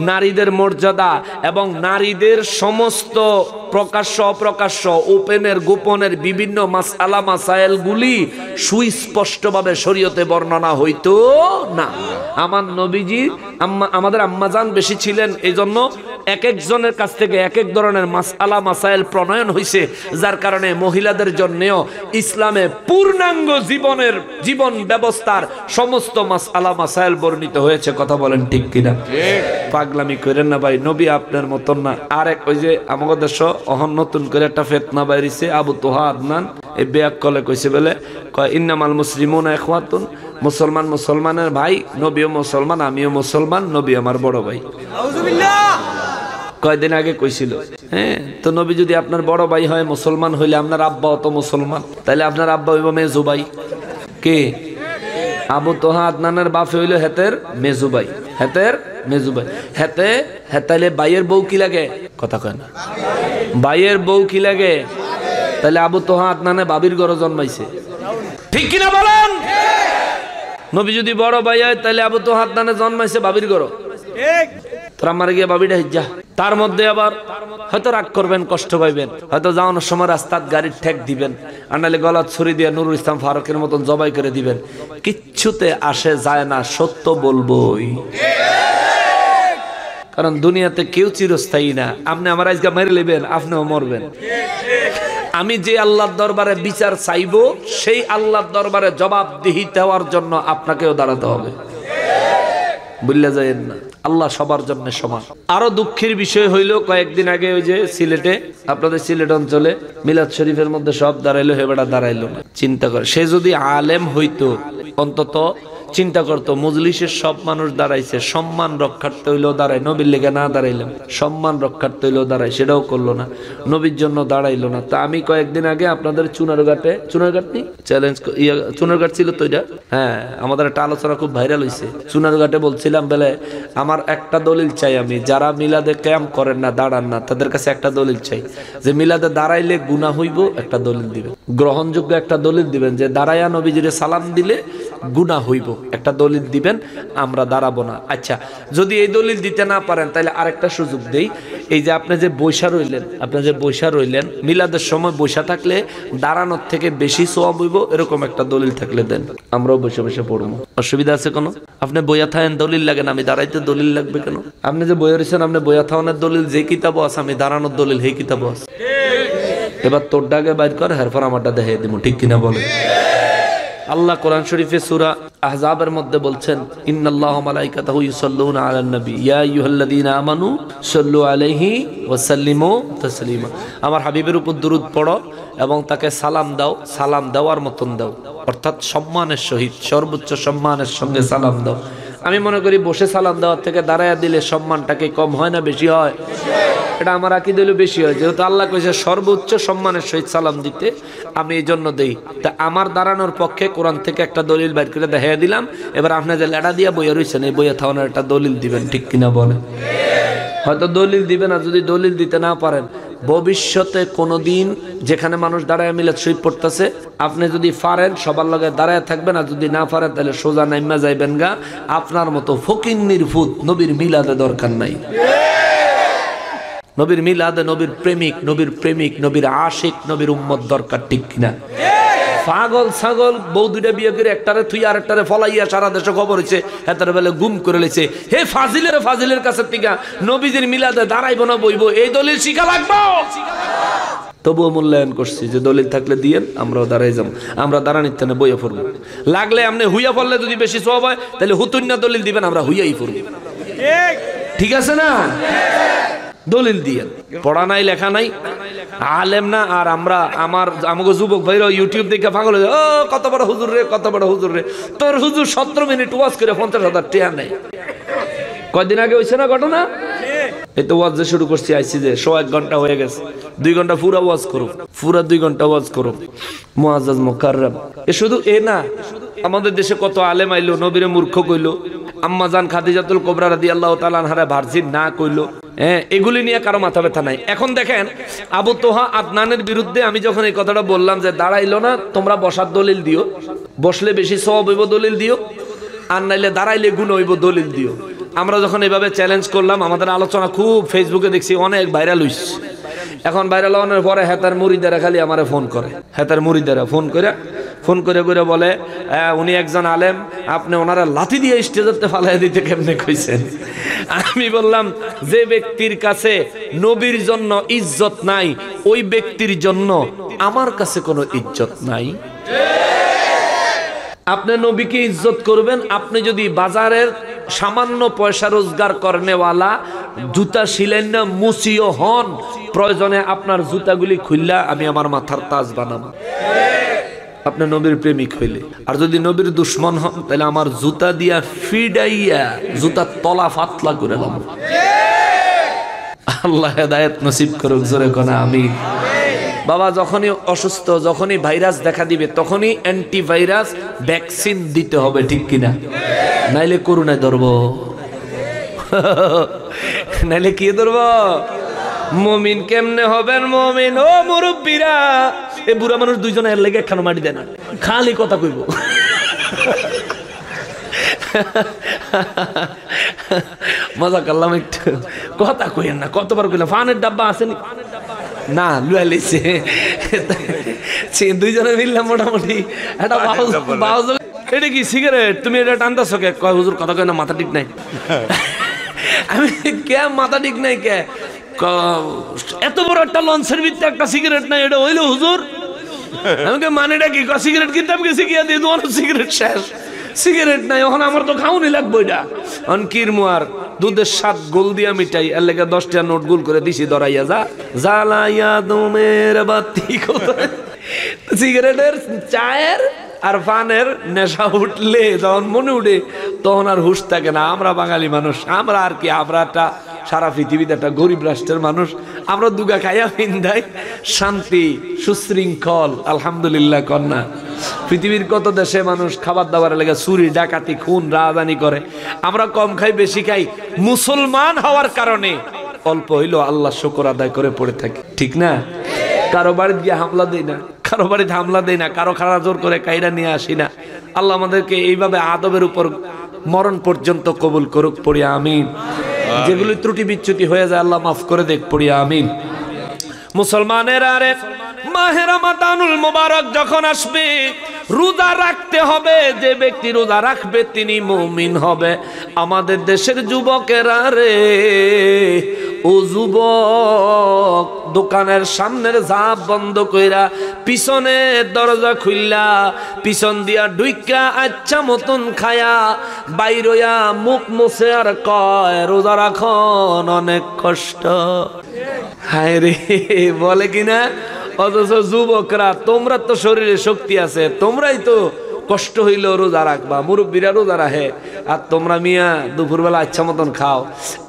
নারীদের মর্যাদা এবং নারীদের সমস্ত প্রকাশ্য অপ্রকাশ্য, ওপেনের গোপনের বিভিন্ন মাসআলা মাসাইলগুলি সুস্পষ্টভাবে শরীয়তে বর্ণনা হইতো না। আমার নবীজি আমাদের আম্মাজান বেশি ছিলেন, এই জন্য এক একজনের কাছ থেকে এক এক ধরনের মাসআলা মাসাইল প্রণয়ন হয়েছে, যার কারণে মহিলাদের জন্যও ইসলামে পূর্ণাঙ্গ জীবন ব্যবস্থার সমস্ত মাসআলা মাসাইল বর্ণিত হয়েছে। কথা বলেন ঠিক কিনা? পাগলামি করেন না ভাই, নবী আপনার মতন না। আরেক ওই যে আমাদের দেশ অহন নতুন করে একটা ফিতনা বাইরিছে, আবু তোহা আদনান এই বেয়াক কলে কইছে বলে, কয় ইন্নামাল মুসলিমুনা ইখওয়াতুন, মুসলমান মুসলমানের ভাই, নবীও মুসলমান, আমিও মুসলমান, নবী আমার বড় ভাই। আউযুবিল্লাহ। কয়দিন আগে কইছিল। হ্যাঁ, তো নবী যদি আপনার বড় ভাই হয়, মুসলমান হইলে আপনার আব্বাও তো মুসলমান, তাহলে আপনার আব্বা হইব মেজু ভাই। কে? আবু তোহা আদনানের বাপ হইল হেতের মেজু ভাই। হেতের মেজু ভাই। হেতাইলে ভাইয়ের বউ কি লাগে? কথা কয় না। ভাইয়ের বউ কি লাগে? তাহলে আবু তোহা আদনানে বাবির ঘরে জন্মাইছে। ঠিক কিনা বলেন? নবী যদি বড় ভাই হয়, তাহলে আবু তোহা আদনানে জন্মাইছে বাবির ঘরে। তোরা মারে গিয়ে বাবিটা হিজ্জা। তার মধ্যে আবার হয়তো রাগ করবেন, কষ্ট পাইবেন, হয়তো যাওয়ানোর সময় রাস্তার গাড়ির ঠেক দিবেন, আর নাহলে গলার ছুরি দিয়ে নুরুল ইসলাম ফারুকের মতন জবাই করে দিবেন। কিচ্ছুতে আসে যায় না, সত্য বলবই। কারণ দুনিয়াতে কেউ চিরস্থায়ী না। আপনি আমার আজকে মেরে নেবেন, আপনিও মরবেন। আমি যে আল্লাহর দরবারে বিচার চাইবো, সেই আল্লাহর দরবারে জবাবদিহি দেওয়ার জন্য আপনাকেও দাঁড়াতে হবে। বুঝলে যায়েন না, আল্লাহ সবার জন্য সমান। আরো দুঃখের বিষয় হইল, কয়েকদিন আগে ওই যে সিলেটে, আপনাদের সিলেট অঞ্চলে মিলাদ শরীফের মধ্যে সব দাঁড়াইলো, হেবেটা দাঁড়াইলো না। চিন্তা করে, সে যদি আলেম হইতো অন্তত চিন্তা করতো মজলিসের সব মানুষ দাঁড়াইছে, সম্মান রক্ষার্থে হইলেও দাঁড়ায়। নবীর লেগে না দাঁড়াইলাম, সম্মান রক্ষার্থে হইলেও দাঁড়ায়, সেটাও করলো না, নবীর জন্য দাঁড়াইলো না। তা আমি কয়েকদিন আগে আপনাদের চুনারঘাটে, চুনারঘাট নি চ্যালেঞ্জ, চুনারঘাট ছিল তো এটা, হ্যাঁ, আমাদের একটা আলোচনা খুব ভাইরাল হয়েছে। চুনারঘাটে বলছিলাম বলে আমার একটা দলিল চাই, আমি যারা মিলাদে ক্যাম্প করেন না, দাঁড়ান না, তাদের কাছে একটা দলিল চাই যে মিলাদে দাঁড়াইলে গুনাহ হইব, একটা দলিল দিবেন, গ্রহণযোগ্য একটা দলিল দিবেন যে দাঁড়াইয়া নবীজিরে সালাম দিলে গুনাহ হইব, একটা দলিল দিবেন, আমরা দাঁড়াবো না। আচ্ছা, যদি এই দলিল দিতে না পারেন, তাহলে আরেকটা সুযোগ দেই। এই যে আপনি যে বৈশা রইলেন, মিলাদের সময় বৈশা থাকলে দাঁড়ানোর থেকে বেশি সওয়াব হইব, এরকম একটা দলিল থাকলে দেন, আমরাও বসে বসে পড়বো। অসুবিধা আছে কোনো? আপনি বইয়া থাকেন, দলিল লাগে না, আমি দাঁড়াইতে দলিল লাগবে কেন? আপনি যে বইয়া রয়েছেন, আপনি বইয়া থাকানোর দলিল যে কিতাবও আছে, আমি দাঁড়ানোর দলিল সেই কিতাবও আছে। এবার তোর ডাকে বাইর কর, এরপর আমারটা দেখে দিব। ঠিক কিনা বলে? আল্লাহ কোরআন শরীফে সূরা আহজাবের মধ্যে বলছেন, ইন্নাল্লাহা ওয়া মালাইকাতাহু ইউসাল্লুনা আলান নবী ইয়া আইয়ুহাল্লাযীনা আমানু সাল্লু আলাইহি ওয়া সাল্লিমু তাসলিমা। আমার হাবিবের উপর দরুদ পড়ো এবং তাকে সালাম দাও, সালাম দেওয়ার মতন দাও, অর্থাৎ সম্মানের সহিত, সর্বোচ্চ সম্মানের সঙ্গে সালাম দাও। আমি মনে করি বসে সালাম দেওয়ার থেকে দাঁড়ায়া দিলে সম্মানটাকে কম হয় না বেশি হয়? এটা আমার আকীদা হলো বেশি হয়, যেহেতু আল্লাহ কইছে সর্বোচ্চ সম্মানের সহিত সালাম দিতে, আমি এই জন্য দেই। তা আমার দাঁড়ানোর পক্ষে কোরআন থেকে একটা দলিল বাইর করে দেখাইয়া দিলাম। এবার আপনি যে লেডা দিয়া বইয়া রয়েছেন, এই বইয়া থাওয়ানোর একটা দলিল দিবেন। ঠিক কিনা বলে? হয়তো দলিল দিবেন, আর যদি দলিল দিতে না পারেন, ভবিষ্যতে কোনোদিন যেখানে মানুষ দাঁড়ায় মিলাদ শরীফ পড়তেছে, আপনি যদি পারেন সবার লগে দাঁড়ায় থাকবেন, আর যদি না পারেন তাহলে সোজা নাইমা যাইবেন গা। আপনার মতো ফকিন্নির ফুত নবীর মিলাদে দরকার নাই। নবীর মিলাদে নবীর প্রেমিক, নবীর আশিক, নবীর উম্মত দরকার, ঠিক কিনা? পাগল ছাগল বউ দুইটা বিয়ে করে একটারে তুই আর একটারে ফলাইয়া সারা দেশে খবর হয়েছে, হেতার বেলা গুম করে লেছে। হে ফাজিলের কাছে টিকা নবীজির মিলাদে দাঁড়াইব না বইব, এই দলিল শিখা লাগবো। তবুও মূল্যায়ন করছি যে দলিল থাকলে দিয়েন, আমরাও দাঁড়াই যাবো। আমরা দাঁড়ানিতে না বইয়া পড়বো, লাগলে আপনি হুইয়া পড়লে যদি বেশি সওয়াব হয় তাহলে হুতুন্না দলিল দিবেন, আমরা হুইয়াই পড়বো, ঠিক আছে না? দলিল দিয়েন, পড়া নাই লেখা নাই, আলেম না। আর আমরা আমাকে যুবক ভাইরা ইউটিউব দেখে পাগল হয়ে যায়, ও কত বড় হুজুর রে, তোর হুজুর 17 মিনিট ওয়াজ করে 50,000 টাকা নেয়। কয়দিন আগে হয়েছে না ঘটনা? এই তো ওয়াজ যে শুরু করছি, আইসি যে 1 ঘন্টা হয়ে গেছে, 2 ঘন্টা পুরা ওয়াজ করো, পুরা 2 ঘন্টা ওয়াজ করো। মুআজ্জাজ মুকাররম, এ শুধু এ না, আমাদের দেশে কত আলেম আইলো, নবীরে মূর্খ কইলো, আম্মা জান খাদিজাতুল কুবরা রাদিয়াল্লাহু তাআলা আনহা ভার্জিন না কইলো। হ্যাঁ, এগুলি নিয়ে কারো মাথা ব্যথা নাই। এখন দেখেন আবু তোহা আদনানের বিরুদ্ধে আমি যখন এই কথাটা বললাম যে দাঁড়াইলো না, তোমরা বসার দলিল দিও, বসলে বেশি সওয়াব হইব দলিল দিও, আর নাইলে দাঁড়াইলে গুণ হইব দলিল দিও। আমরা যখন এভাবে চ্যালেঞ্জ করলাম, আমাদের আলোচনা খুব ফেসবুকে দেখছি অনেক ভাইরাল হইছে। এখন ভাইরাল হওয়ার পরে হেতার মুরিদারা খালি আমারে ফোন করে, হেতার মুরিদারা ফোন করে বলে উনি একজন আলেম, আপনি ওনারা লাথি দিয়ে স্টেজে ফালাই দিতে কেমনে কইছেন? আমি বললাম, যে ব্যক্তির কাছে নবীর জন্য ইজ্জত নাই, ওই ব্যক্তির জন্য আমার কাছে কোনো ইজ্জত নাই। আপনি নবীকে ইজ্জত করবেন, আপনি যদি বাজারের সামান্য পয়সা রোজগার করনেওয়ালা জুতা সিলেন না মুসিও হন, প্রয়োজনে আপনার জুতাগুলি খুললা আমি আমার মাথার তাজ বানাবো, আপনি নবীর প্রেমিক হইলে। আর যদি নবীর দুশ্মন হন, তাহলে আমার জুতা দিয়া ফিডাইয়া জুতার তলা ফাতলা করে দেব। আল্লাহ হেদায়েত নসিব করুক, জোরে কোনা আমিন। বাবা, যখনই অসুস্থ, যখনই ভাইরাস দেখা দিবে, তখনই অ্যান্টিভাইরাস ভ্যাকসিন দিতে হবে, ঠিক কিনা? নাইলে করোনায় ধরবো, নাইলে কি ধরবো? মুমিন কেমনে হবেন মুমিন? ও মুরব্বীরা, এ বুড়া মানুষ দুইজন এর লেগে একখানো মাটি দেয় না, খালি কথা কইব। মজা করলাম একটু, কথা কইেন না, কতবার কইলাম। ফানের ডাব্বা আসেনি না, লুয়া লেছে দুইজনে মিললাম মোটামুটি একটা বাউজ। এটা কি সিগারেট? তুমি এটা টানতেছো কে? কয় হুজুর কথা কয় না, মাথা ঠিক নাই। আমি কে মাথা ঠিক নাই কে? এত বড় একটা লঞ্চের ভিতরে একটা সিগারেট নাই, এটা হইলো হুজুর? আমাকে মানেটা কি? সিগারেট কিনতে আমি শিখিয়া দিয়ে তোমার সিগারেট শেষ, সিগারেট নাই, এখন আমার তো খাওয়ানি লাগবো। এটা কিরমুয়ার দুধের স্বাদ গোল দিয়া মিটাই, এর লেগে 10টা নোট গোল করে দিছি, ধরাইয়া যা জ্বালাইয়া দমের বাতি। সিগারেটের, চায়ের আর পানের নেশা উঠলে যখন মনে উঠে, তখন আর হুশ থাকে না। আমরা বাঙালি মানুষ, আমরা আর কি, আমরা একটা সারা পৃথিবীতে একটা গরিব রাষ্ট্রের মানুষ, আমরা দুগা খাইয়া পিন্দাই শান্তি সুশৃঙ্খল, আলহামদুলিল্লাহ কন্যা। পৃথিবীর কত দেশে মানুষ খাবার দাবারের লেগে চুরি ডাকাতি খুন রাজধানী করে, আমরা কম খাই বেশি খাই। মুসলমান হওয়ার কারণে অল্প হইলেও আল্লাহ শুকর আদায় করে পড়ে থাকি, ঠিক না? কারো বাড়িতে গিয়ে হামলা দেই না, কারো বাড়িতে হামলা দেই না, কারো খাড়া জোর করে কাইরা নিয়ে আসি না। আল্লাহ আমাদেরকে এইভাবে আদবের উপর মরণ পর্যন্ত কবুল করুক, পড়ি আমিন। যেগুলি ত্রুটি বিচ্যুতি হয়ে যায় আল্লাহ মাফ করে দেখ, পড়ি আমিন। মুসলমানের আরে মাহে রমাদানুল মুবারক যখন আসবে, রোজা রাখতে হবে। যে ব্যক্তি রোজা রাখবে তিনি মুমিন হবে। আমাদের দেশের যুবকেরা রে, ও যুবক, দোকানের সামনের ঝাপ বন্ধ কইরা পিছনের দরজা খুললা পিছন দিয়া ঢুইকা আচ্ছা মতন খায়া বাইরয়া মুখ মুছে আর কয় রোজা রাখন অনেক কষ্ট। হায় রে, বলে কিনা? অথচ যুবকরা, তোমরা তো শরীরে শক্তি আছে, তোমরাই তো কষ্ট হইলেও রোজা রাখবা, মুরব্বীরা রোজা রাখে, আর তোমরা মিয়া দুপুরবেলা ইচ্ছা মতন খাও।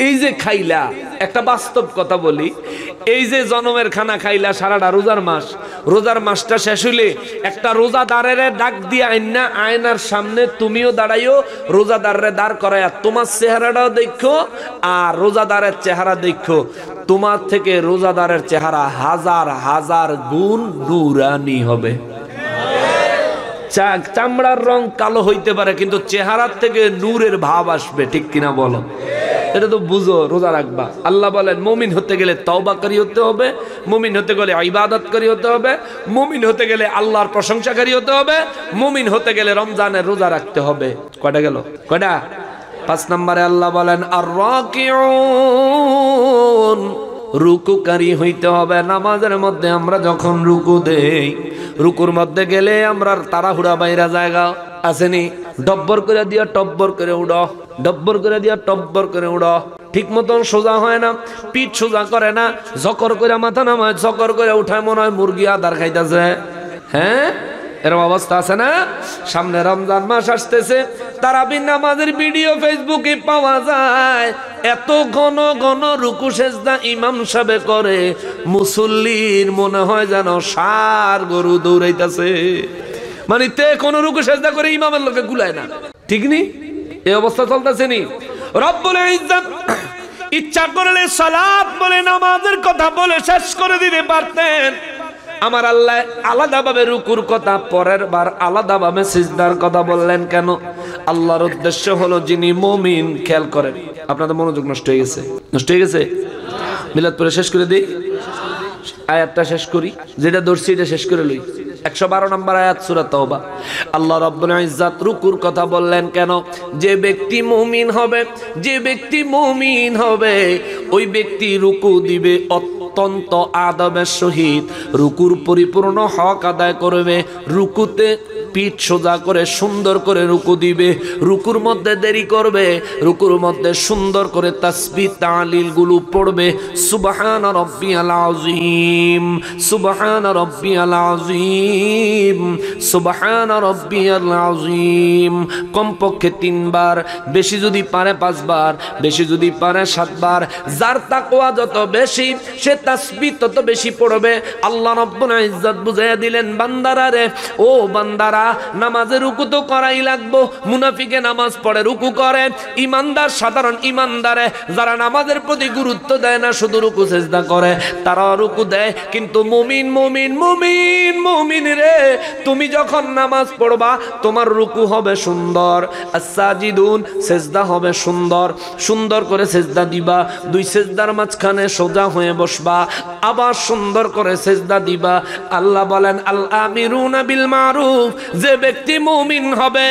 এই যে খাইলা, একটা বাস্তব কথা বলি, এই যে জনমের খানা খাইলা সারাটা রোজার মাসটা শেষ হইলে একটা রোজাদারের ডাক দিয়ে আইনা আয়নার সামনে তুমিও দাঁড়াইও, রোজাদারের দাঁড় করাইয়া তোমার চেহারাটাও দেখো আর রোজাদারের চেহারা দেখো। তোমার থেকে রোজাদারের চেহারা হাজার হাজার গুণ নূরানি হবে। চামড়ার রং কালো হইতে পারে, কিন্তু চেহারার থেকে নূরের ভাব আসবে, ঠিক কিনা বলো? এটা তো বুঝো, রোজা রাখবা। আল্লাহ বলেন মুমিন হতে গেলে তওবাকারী হতে হবে, মুমিন হতে গেলে ইবাদতকারী হতে হবে, মুমিন হতে গেলে আল্লাহর প্রশংসাকারী হতে হবে, মুমিন হতে গেলে রমজানের রোজা রাখতে হবে। কয়টা গেল? কয়টা? 5 নম্বরে আল্লাহ বলেন আর রাকিউন, রুকুকারী হইতে হবে। নামাজের মধ্যে আমরা যখন রুকু দেই, রুকুর মধ্যে গেলে আমরা তাড়াহুড়া বাইরা জায়গা আসেনি, ডব্বর করে দিয়া টব্বর করে উড়ো, ডব্বর করে দিয়া টব্বর করে উড়ো, ঠিক মতন সোজা হয় না, পিঠ সোজা করে না, জকর করে মাথা নামায়, জকর করে উঠায়, মনে হয় মুরগি আদার খাইতেছে। হ্যাঁ, এরকম অবস্থা আছে না? সামনে রমজান মাস আসতেছে, তারাবির নামাজের ভিডিও ফেসবুকে পাওয়া যায়। এত ঘন ঘন রুকু সেজদা ইমাম সাহেব করে, মুসল্লির মনে হয় যেন ষাঁড় গরু দৌড়াইতেছে। মানে তে কোন রুকু সেজদা করে ইমামের লোকে গুলায় না, ঠিক নি? এই অবস্থা চলতেছে নি? রব্বুল ইজ্জত ইচ্ছা করলে সালাত বলে নামাজের কথা বলে শেষ করে দিতে পারতেন। আমার আল্লাহ আলাদাভাবে রুকুর কথা, পরের বার আলাদাভাবে সিজদার কথা বললেন কেন? আল্লাহর উদ্দেশ্য হলো যিনি মুমিন। খেয়াল করেন, আপনাদের মনোযোগ নষ্ট হয়ে গেছে, নষ্ট হয়ে গেছে। মিলাদ পড়ে শেষ করে দিই, আয়াতটা শেষ করি, যেটা ধরছি এটা শেষ করে লই। 112 নম্বর আয়াত সূরা তাওবা। আল্লাহ রাব্বুল ইজ্জাত রুকুর কথা বললেন কেন? যে ব্যক্তি মুমিন হবে, যে ব্যক্তি মুমিন হবে, ওই ব্যক্তি রুকু দিবে অত্যন্ত আদবের সহিত, রুকুর পরিপূর্ণ হক আদায় করবে, রুকুতে পিঠ সোজা করে সুন্দর করে রুকু দিবে, রুকুর মধ্যে দেরি করবে, রুকুর মধ্যে সুন্দর করে তাসবিহ তাহলিল গুলো পড়বে। সুবহান রাব্বিয়াল আযীম, সুবহান রাব্বিয়াল আযীম, সুবহান রাব্বিয়াল আযীম, কমপক্ষে 3 বার, বেশি যদি পারে 5 বার, বেশি যদি পারে 7 বার। যার তাকওয়া যত বেশি, সে তাসবিহ তত বেশি পড়বে। আল্লাহ রাব্বুল ইজ্জত বুঝাইয়া দিলেন, বান্দারা রে, ও বান্দারা, নামাজে রুকু তো করাই লাগবো। মুনাফিকে নামাজ পড়ে রুকু করে, ইমানদার সাধারণ ইমানদারে যারা নামাজের প্রতি গুরুত্ব দেয় না, শুধু রুকু সেজদা করে, তারা রুকু দেয়। কিন্তু মুমিন মুমিন মুমিন মুমিন রে, তুমি যখন নামাজ পড়বা তোমার রুকু হবে সুন্দর, আস-সাজিদুন সেজদা হবে সুন্দর, সুন্দর করে সেজদা দিবা, 2 সেজদার মাঝখানে সোজা হয়ে বসবা, আবার সুন্দর করে সেজদা দিবা। আল্লাহ বলেন আল আমিরুনা বিল মারুফ, যে ব্যক্তি মুমিন হবে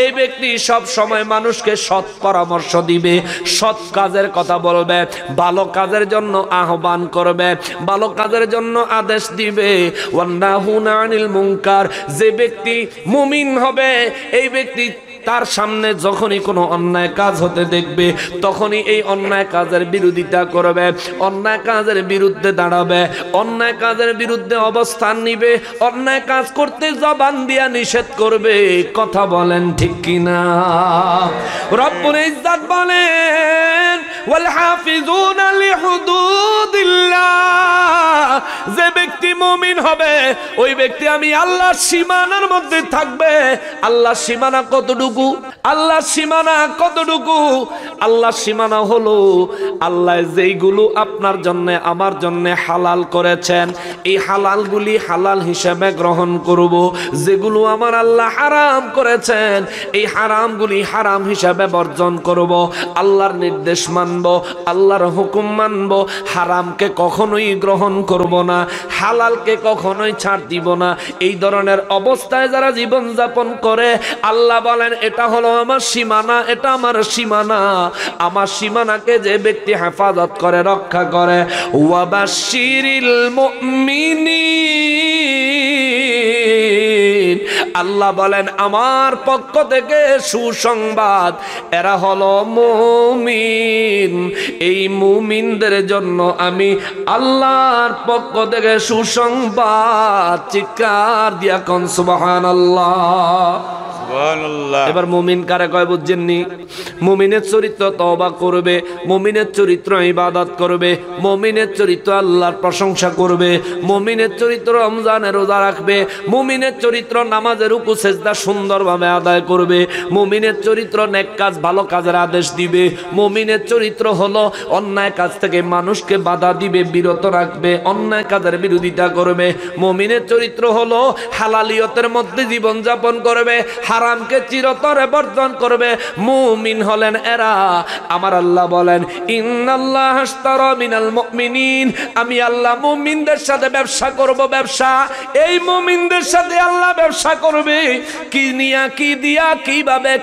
এই ব্যক্তি সব সময় মানুষকে সৎ পরামর্শ দিবে, সৎ কাজের কথা বলবে, ভালো কাজের জন্য আহ্বান করবে, ভালো কাজের জন্য আদেশ দিবে। ওয়ান্নাহুনা আনিল মুনকার, যে ব্যক্তি মুমিন হবে এই ব্যক্তি তার সামনে যখনই কোনো অন্যায় কাজ হতে দেখবে, তখনই এই অন্যায় কাজের বিরোধিতা করবে, অন্যায় কাজের বিরুদ্ধে দাঁড়াবে, অন্যায় কাজের বিরুদ্ধে অবস্থান নিবে, অন্যায় কাজ করতে জবান দিয়া নিষেধ করবে। কথা বলেন ঠিক কিনা? রব্বুল ইজ্জত বলেন ওয়াল হাফিজুনা লিহুদুদিল্লাহ, যে ব্যক্তি মুমিন হবে ওই ব্যক্তি আমি আল্লাহর সীমানার মধ্যে থাকবে। আল্লাহর সীমানা কতটুকু? আল্লাহর সীমানা কতটুকু? আল্লাহর সীমানা হলো আল্লাহ যেইগুলো আপনার জন্য আমার জন্য হালাল করেছেন, এই হালালগুলি হালাল হিসেবে গ্রহণ করব। যেগুলো আমার আল্লাহ হারাম করেছেন, এই হারামগুলি হারাম হিসেবে বর্জন করব। আল্লাহর নির্দেশ মানব, আল্লাহর হুকুম মানব, হারামকে কখনোই গ্রহণ করব না, হালালকে কখনোই ছাড় দিব না। এই ধরনের অবস্থায় যারা জীবন যাপন করে, আল্লাহ বলেন এটা হলো আমার সীমানা, এটা আমার সীমানা। আমার সীমানাকে যে ব্যক্তি হেফাজত করে, রক্ষা করে, ওয়াবাশশিরিল মুমিনিন, আল্লাহ বলেন আমার পক্ষ থেকে সুসংবাদ, এরা হলো মুমিন। এই মুমিনদের জন্য আমি আল্লাহর পক্ষ থেকে সুসংবাদ। চিৎকার দিয়া কোন সুবহানাল্লাহ। এবার মুমিন কারে কয় বুঝছেননি? মুমিনের চরিত্র তওবা করবে, মুমিনের চরিত্র ইবাদত করবে, মুমিনের চরিত্র আল্লাহর প্রশংসা করবে, মুমিনের চরিত্র রমজানের রোজা রাখবে, মুমিনের চরিত্র নামাজের রুকু সেজদা সুন্দরভাবে আদায় করবে, মুমিনের চরিত্র নেক কাজ ভালো কাজের আদেশ দিবে, মুমিনের চরিত্র হলো অন্যায় কাজ থেকে মানুষকে বাধা দিবে, বিরত রাখবে, অন্যায় কাজের বিরোধিতা করবে, মুমিনের চরিত্র হলো হালালিয়তের মধ্যে জীবন যাপন করবে, হারামকে চিরতরে বর্জন করবে। মুমিন হলেন এরা। আমার আল্লাহ বলেন ইন্নাল্লাহ আশতারা মিনাল মুমিনিন, আমি আল্লাহ মুমিনদের সাথে ব্যবসা করব। ব্যবসা এই মুমিনদের সাথে আল্লাহ ব্যবসা করবে। কি নিয়া, কি দিয়া,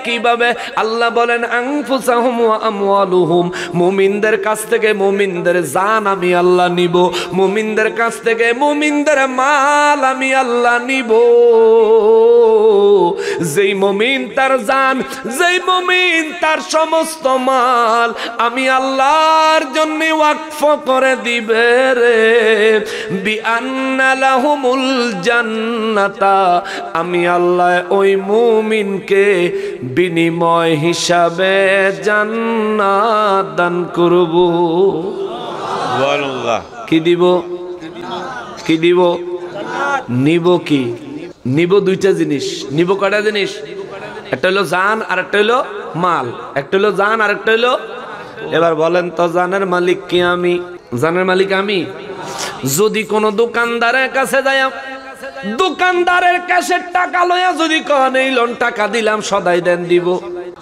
কিভাবে আল্লাহ বলেন আনফুসাহুম ওয়া আমওয়ালুহুম, মুমিনদের কাছ থেকে মুমিনদের জান আমি আল্লাহ নিব, মুমিনদের কাছ থেকে মুমিনদের মাল আমি আল্লাহ নিব। যেই মুমিন তার জান, যেই মুমিন তার সমস্ত মাল আমি আল্লাহর জন্য ওয়াকফ করে দিবে রে। বিআন্না লাহুমুল জান্নাতা, আমি আল্লাহ ওই মুমিনকে বিনিময় হিসাবে জান্নাত দান করব। সুবহানাল্লাহ। কি দিব? কি দিব? নিব কি? নিব দুইটা জিনিস। নিব কয়টা জিনিস? একটা হলো জান আর একটা হলো মাল। একটা হলো জান আর একটা হলো, এবার বলেন তো জানের মালিক কি? আমি। জানের মালিক আমি। যদি কোন দোকানদারের কাছে যাই, দোকানদারের কাছে টাকা লইয়া যদি কন এই লোন টাকা দিলাম সদাই দেন, দিব?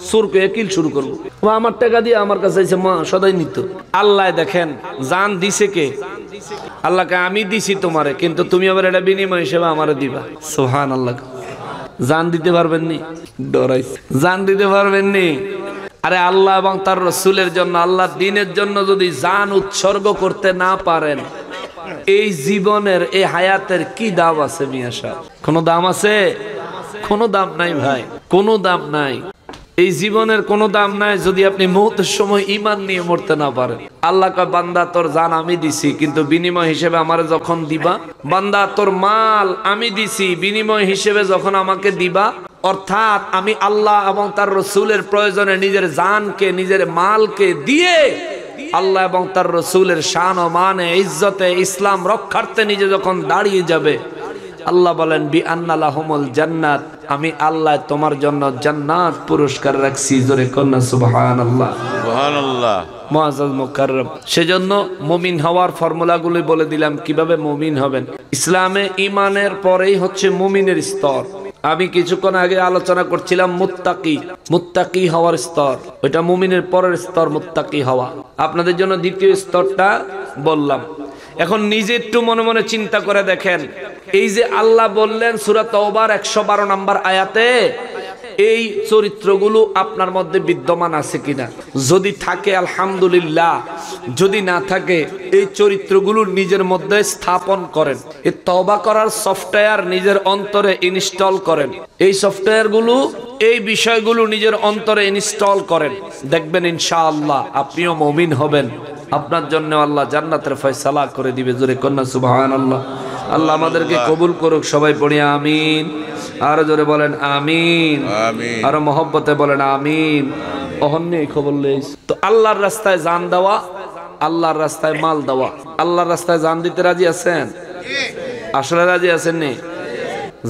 সুর করে কিল শুরু করবো, আমার টাকা দিয়ে আমার কাছে এসে মা সদাই নিত। আল্লাহ দেখেন জান দিছে কে? আল্লাহকে আমি দিছি তোমারে, কিন্তু তুমি আবার এটা বিনিময় হিসেবে আমারে দিবা। সুবহানাল্লাহ। জান দিতে পারবেন নি? ডরাইছে। জান দিতে পারবেন নি? আরে আল্লাহ এবং তার রাসূলের জন্য, আল্লাহ দ্বীনের জন্য যদি জান উৎসর্গ করতে না পারেন, এই জীবনের এই হায়াতের কি দাম আছে মিয়া সাহেব? কোনো দাম আছে? কোনো দাম নাই ভাই, কোনো দাম নাই। এই জীবনের কোনো দাম নাই যদি আপনি মৌতের সময় ঈমান নিয়ে মরতে না পারেন। আল্লাহ কয় বান্দা তোর জান আমি দিছি, কিন্তু বিনিময় হিসেবে আমারে যখন দিবা, বান্দা তোর মাল আমি দিছি, বিনিময় হিসেবে যখন আমাকে দিবা, অর্থাৎ আমি আল্লাহ এবং তার রাসূলের প্রয়োজনে নিজের জানকে, নিজের মালকে দিয়ে আল্লাহ এবং তার রাসূলের শান ও মানে ইজ্জতে ইসলাম রক্ষার্থে নিজে যখন দাঁড়িয়ে যাবে, আল্লাহ বলেন বিআন্না লাহুমুল জান্নাত, আমি আল্লাহ তোমার জন্য জান্নাত পুরস্কার রাখছি। জোরে কন্যা সুবহানাল্লাহ। সুবহানাল্লাহ। মুআজ্জাজ মুকাররম। সেজন্য মুমিন হওয়ার ফর্মুলাগুলো বলে দিলাম কিভাবে মুমিন হবেন। ইসলামে ঈমানের পরেই হচ্ছে মুমিনের স্তর। আমি কিছুক্ষণ আগে আলোচনা করছিলাম মুত্তাকি হওয়ার স্তর, ওইটা মুমিনের পরের স্তর মুত্তাকি হওয়া। আপনাদের জন্য দ্বিতীয় স্তরটা বললাম। এখন নিজে একটু মনে মনে চিন্তা করে দেখেন, এই যে আল্লাহ বললেন সূরা তাওবার 112 নম্বর আয়াতে, এই চরিত্রগুলো আপনার মধ্যে বিদ্যমান আছে কিনা? যদি থাকে আলহামদুলিল্লাহ, যদি না থাকে এই চরিত্রগুলো নিজের মধ্যে স্থাপন করেন। এই তওবা করার সফটওয়্যার নিজের অন্তরে ইনস্টল করেন। এই সফটওয়্যারগুলো, এই বিষয়গুলো নিজের অন্তরে ইনস্টল করেন, দেখবেন ইনশাআল্লাহ আপনিও মুমিন হবেন। আপনার জন্য আল্লাহ জান্নাতের ফয়সালা করে দিবে। জোরে কন্যা সুবহানাল্লাহ। আল্লাহ আমাদেরকে কবুল করুক। সবাই পড়ি আমিন। আরো জোরে বলেন আমিন। আরো মহব্বতে বলেন আমিন। অহন্যে খবর লইস তো আল্লাহর রাস্তায় জান দেওয়া, আল্লাহর রাস্তায় মাল দেওয়া। আল্লাহর রাস্তায় জান দিতে রাজি আছেন? আসলে রাজি আছেন নি?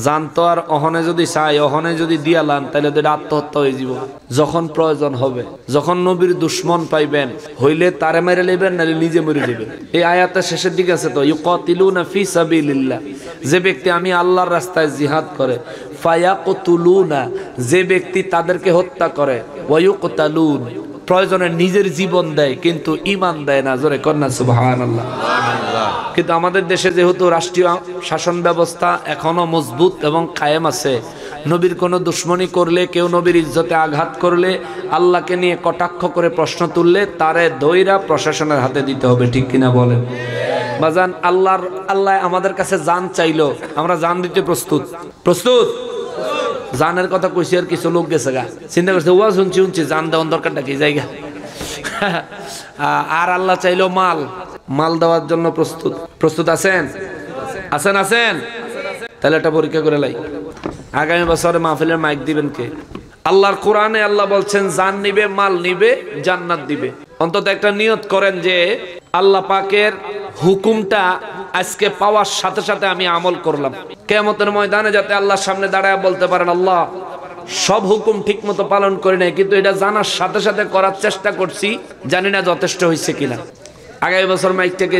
জান তো আর অহনে যদি চাই, অহনে যদি দিয়ালান, তাহলে তো আত্মহত্যা হয়ে যাব। যখন প্রয়োজন হবে, যখন নবীর দুশ্মন পাইবেন, হইলে তারে মেরে নেবেন, নাহলে নিজে মরে যাবেন। এই আয়াতের শেষের দিকে আছে তো, ইউকাতিলুনা ফি সাবিলিল্লাহ, যে ব্যক্তি আমি আল্লাহর রাস্তায় জিহাদ করে, ফায়াকতুলুনা, যে ব্যক্তি তাদেরকে হত্যা করে, ওয়ায়ুকতালুন, প্রয়োজনে নিজের জীবন দেয় কিন্তু ঈমান দেয় না। জোরে কন্যা সুবহানাল্লাহ। কিন্তু আমাদের দেশে যেহেতু রাষ্ট্রীয় শাসন ব্যবস্থা এখনো মজবুত এবং কায়েম আছে, নবীর কোনো দুশ্মনী করলে, কেউ নবীর ইজ্জতে আঘাত করলে, আল্লাহকে নিয়ে কটাক্ষ করে প্রশ্ন তুললে, তারে দইরা প্রশাসনের হাতে দিতে হবে। ঠিক কিনা বলেন? বাজান, আল্লাহ আমাদের কাছে জান চাইলো, আমরা জান দিতে প্রস্তুত? প্রস্তুত? জানের কথা কইছি, আর কিছু লোক গেছে গা, চিন্তা করছে ওয়া শুনছি জান দেওয়ার দরকারটা কি জায়গা। আর আল্লাহ চাইলো মাল দেওয়ার জন্য প্রস্তুত। প্রস্তুত আছেন? আছেন? তাহলে এটা পরীক্ষা করে লাই। আগামী বছরে মাহফিলের মাইক দিবেন কে? আল্লাহর কোরআনে আল্লাহ বলছেন জান নিবে, মাল নিবে, জান্নাত দিবে। অন্তত একটা নিয়ত করেন যে আল্লাহ পাকের হুকুমটা আজকে পাওয়ার সাথে সাথে আমি আমল করলাম। কিয়ামতের ময়দানে যাতে আল্লাহর সামনে দাঁড়ায় বলতে পারেন, আল্লাহ সব হুকুম ঠিক মতো পালন করি নাই, কিন্তু এটা জানার সাথে সাথে করার চেষ্টা করছি, জানি না যথেষ্ট হয়েছে কিনা। আগামী বছর মাইকটাকে